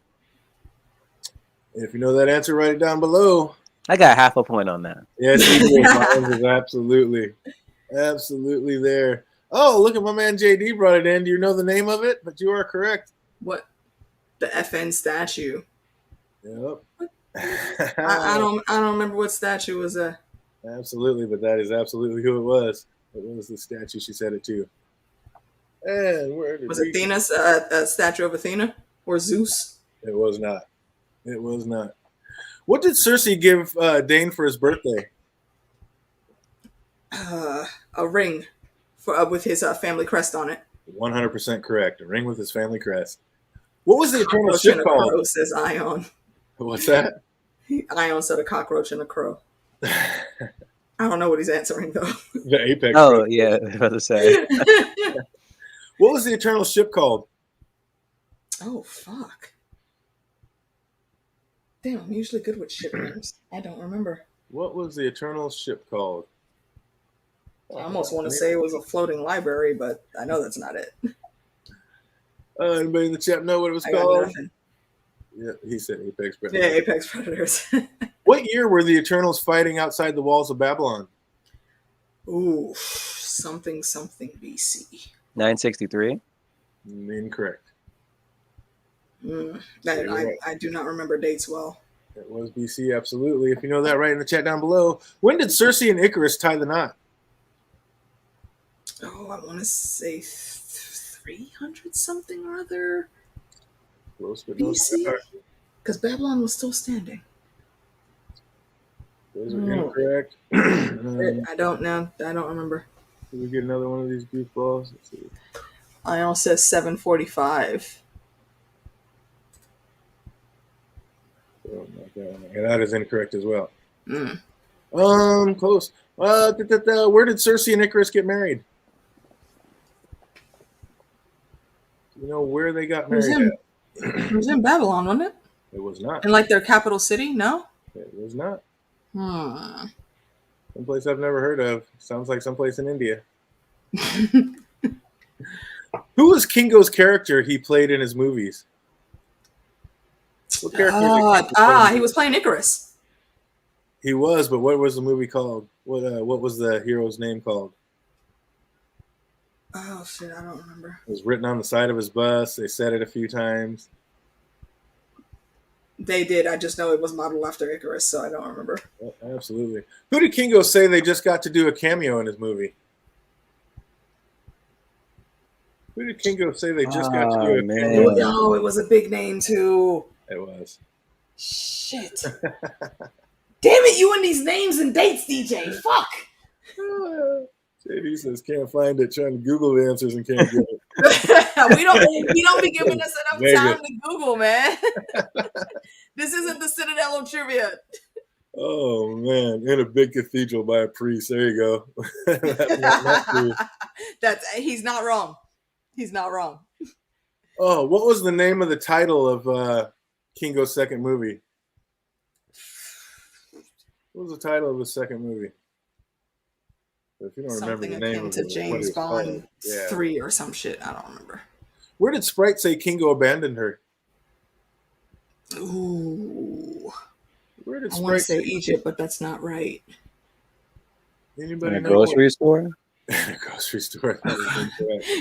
S1: If you know that answer, write it down below.
S3: I got half a point on that.
S1: Yes, you did. Mine was absolutely there. Oh, look at my man JD brought it in. Do you know the name of it? But you are correct.
S2: What? The FN statue.
S1: Yep.
S2: I don't remember what statue was that.
S1: Absolutely, but that is absolutely who it was. It was the statue she said it to. And where did
S2: Was Athena a statue of Athena or Zeus?
S1: It was not. It was not. What did Cersei give Dane for his birthday?
S2: A ring for with his family crest on it.
S1: 100% correct. A ring with his family crest. What was the eternal
S2: Cockroach
S1: ship
S2: and a
S1: called?
S2: crow, says Ion.
S1: What's that?
S2: Ion said a cockroach and a crow. I don't know what he's answering though.
S1: The apex.
S3: Oh, yeah, I was about to say.
S1: What was the eternal ship called?
S2: Oh fuck! Damn, I'm usually good with ship names. I don't remember.
S1: What was the eternal ship called?
S2: I almost want to say it was a floating library, but I know that's not it.
S1: Anybody in the chat know what it was
S2: I got
S1: called?
S2: nothing.
S1: Yeah, he said apex predator.
S2: Yeah, Apex Predators.
S1: What year were the Eternals fighting outside the walls of Babylon?
S2: Ooh, something BC.
S3: 963.
S1: Incorrect.
S2: I do not remember dates well.
S1: It was BC, absolutely. If you know that, write in the chat down below. When did Cersei and Icarus tie the knot?
S2: Oh, I want to say 300 something or other.
S1: Close, but
S2: BC? Because Babylon was still standing.
S1: Those are incorrect.
S2: I don't know. I don't remember.
S1: Can we get another one of these goofballs? Let's see.
S2: Ion says 745.
S1: Oh my God. Yeah, that is incorrect as well. Close. Where did Cersei and Icarus get married? Do you know where they got married?
S2: It was in Babylon, wasn't it?
S1: It was not.
S2: In like their capital city? No?
S1: It was not.
S2: Hmm.
S1: Someplace I've never heard of. Sounds like someplace in India. Who was Kingo's character he played in his movies? What character?
S2: He was playing Icarus.
S1: He was, but what was the movie called? What was the hero's name called?
S2: Oh shit, I don't remember.
S1: It was written on the side of his bus. They said it a few times.
S2: They did. I just know it was modeled after Icarus, so I don't remember.
S1: Oh, absolutely. Who did Kingo say they just got to do a cameo in his movie? Who did Kingo say they just got to do a cameo?
S2: No, it was a big name too.
S1: It was.
S2: Shit. Damn it, you and these names and dates, DJ. Fuck.
S1: JD says can't find it, trying to Google the answers and can't get it.
S2: we don't be giving us enough time to Google, man. This isn't the Citadel of Trivia.
S1: Oh man, in a big cathedral by a priest. There you go.
S2: He's not wrong. He's not wrong.
S1: Oh, what was the name of the title of Kingo's second movie? What was the title of the second movie? If you don't remember the name of it,
S2: to James Bond 3 or some shit. I don't remember.
S1: Where did Sprite say Kingo abandoned her?
S2: Ooh.
S1: Where did
S2: I want to say Egypt, but that's not right.
S1: Anybody
S3: in a grocery store?
S1: In a grocery store.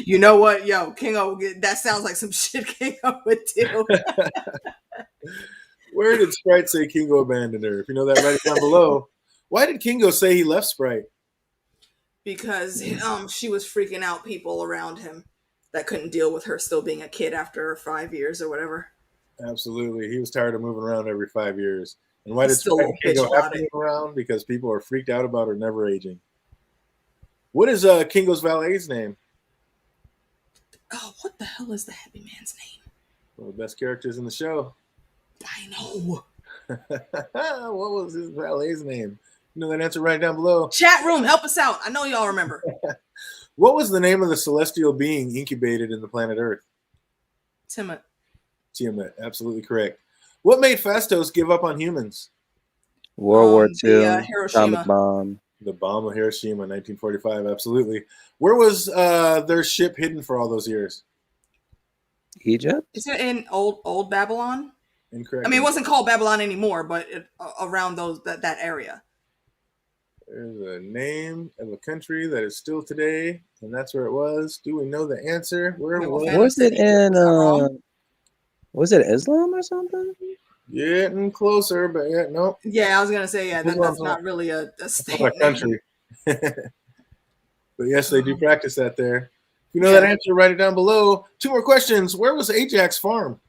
S2: You know what? Yo, Kingo, that sounds like some shit Kingo would do.
S1: Where did Sprite say Kingo abandoned her? If you know that, write it down below. Why did Kingo say he left Sprite?
S2: Because she was freaking out people around him that couldn't deal with her still being a kid after 5 years or whatever.
S1: Absolutely. He was tired of moving around every 5 years. And why did Sprite Kingo have to move around? Because people are freaked out about her never aging. What is Kingo's valet's name?
S2: Oh, what the hell is the happy man's name?
S1: One of the best characters in the show.
S2: I know.
S1: What was his valet's name? You know that answer right down below.
S2: Chat room, help us out. I know y'all remember.
S1: What was the name of the celestial being incubated in the planet Earth?
S2: Tiamat.
S1: Tiamat, absolutely correct. What made Phastos give up on humans?
S3: World War II,
S2: the, Hiroshima.
S3: atomic bomb.
S1: The bomb of Hiroshima, 1945, absolutely. Where was their ship hidden for all those years?
S3: Egypt?
S2: Is it in old Babylon?
S1: Incorrect.
S2: I mean, it wasn't called Babylon anymore, but around that area.
S1: There's a name of a country that is still today, and that's where it was. Do we know the answer? Where
S3: was it in? Was it Islam or something?
S1: Getting closer, but yeah, nope.
S2: Yeah, I was gonna say that's not really a state.
S1: Not a country. But yes, they do practice that there. If you know that answer, write it down below. 2 more questions. Where was Ajax farm?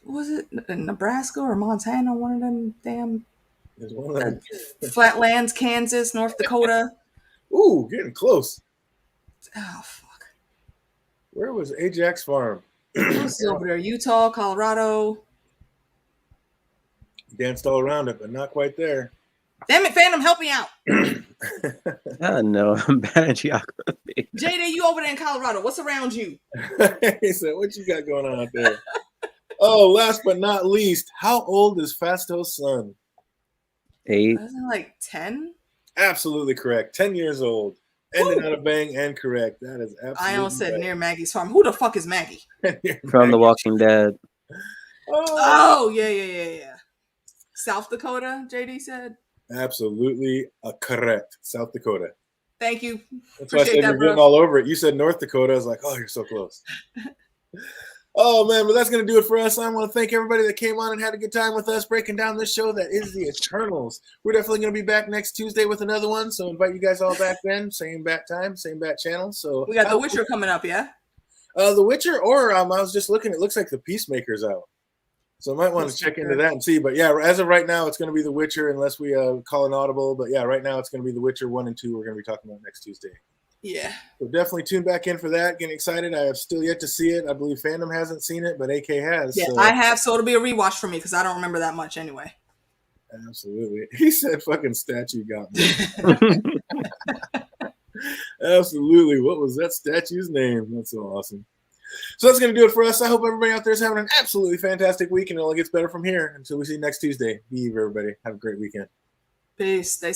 S2: Was it in Nebraska or Montana? One of them damn
S1: One of them.
S2: flatlands, Kansas, North Dakota.
S1: Ooh, getting close.
S2: Oh fuck!
S1: Where was Ajax farm?
S2: What's over there? Utah, Colorado.
S1: Danced all around it, but not quite there.
S2: Damn it, Phantom, help me out.
S3: I know, I'm bad at geography.
S2: JD, you over there in Colorado. What's around you?
S1: He said, what you got going on out there? Oh, last but not least, how old is Phastos' son?
S3: 8.
S2: Wasn't it like 10?
S1: Absolutely correct. 10 years old. Ending on a bang and correct. That is absolutely
S2: I almost said
S1: right.
S2: near Maggie's farm. Who the fuck is Maggie?
S3: From The Walking Dead.
S2: Oh, yeah. South Dakota, JD said.
S1: Absolutely correct. South Dakota.
S2: Thank you.
S1: That's why I said you're getting all over it. You said North Dakota. I was like, oh, you're so close. Oh, man, but that's going to do it for us. I want to thank everybody that came on and had a good time with us breaking down this show that is The Eternals. We're definitely going to be back next Tuesday with another one, so invite you guys all back then. Same bat time, same bat channel. So
S2: we got The Witcher coming up, yeah?
S1: The Witcher, or I was just looking, it looks like The Peacemaker's out. So I might want to check into that and see. But, yeah, as of right now, it's going to be The Witcher unless we call an audible. But, yeah, right now it's going to be The Witcher 1 and 2 we're going to be talking about next Tuesday.
S2: Yeah.
S1: So definitely tune back in for that. Getting excited. I have still yet to see it. I believe Phantom hasn't seen it, but AK has.
S2: Yeah,
S1: so.
S2: I have. So it'll be a rewatch for me because I don't remember that much anyway.
S1: Absolutely. He said fucking statue got me. Absolutely. What was that statue's name? That's so awesome. So that's going to do it for us. I hope everybody out there is having an absolutely fantastic week, and it only gets better from here. Until we see you next Tuesday. Be easy, everybody. Have a great weekend.
S2: Peace. Stay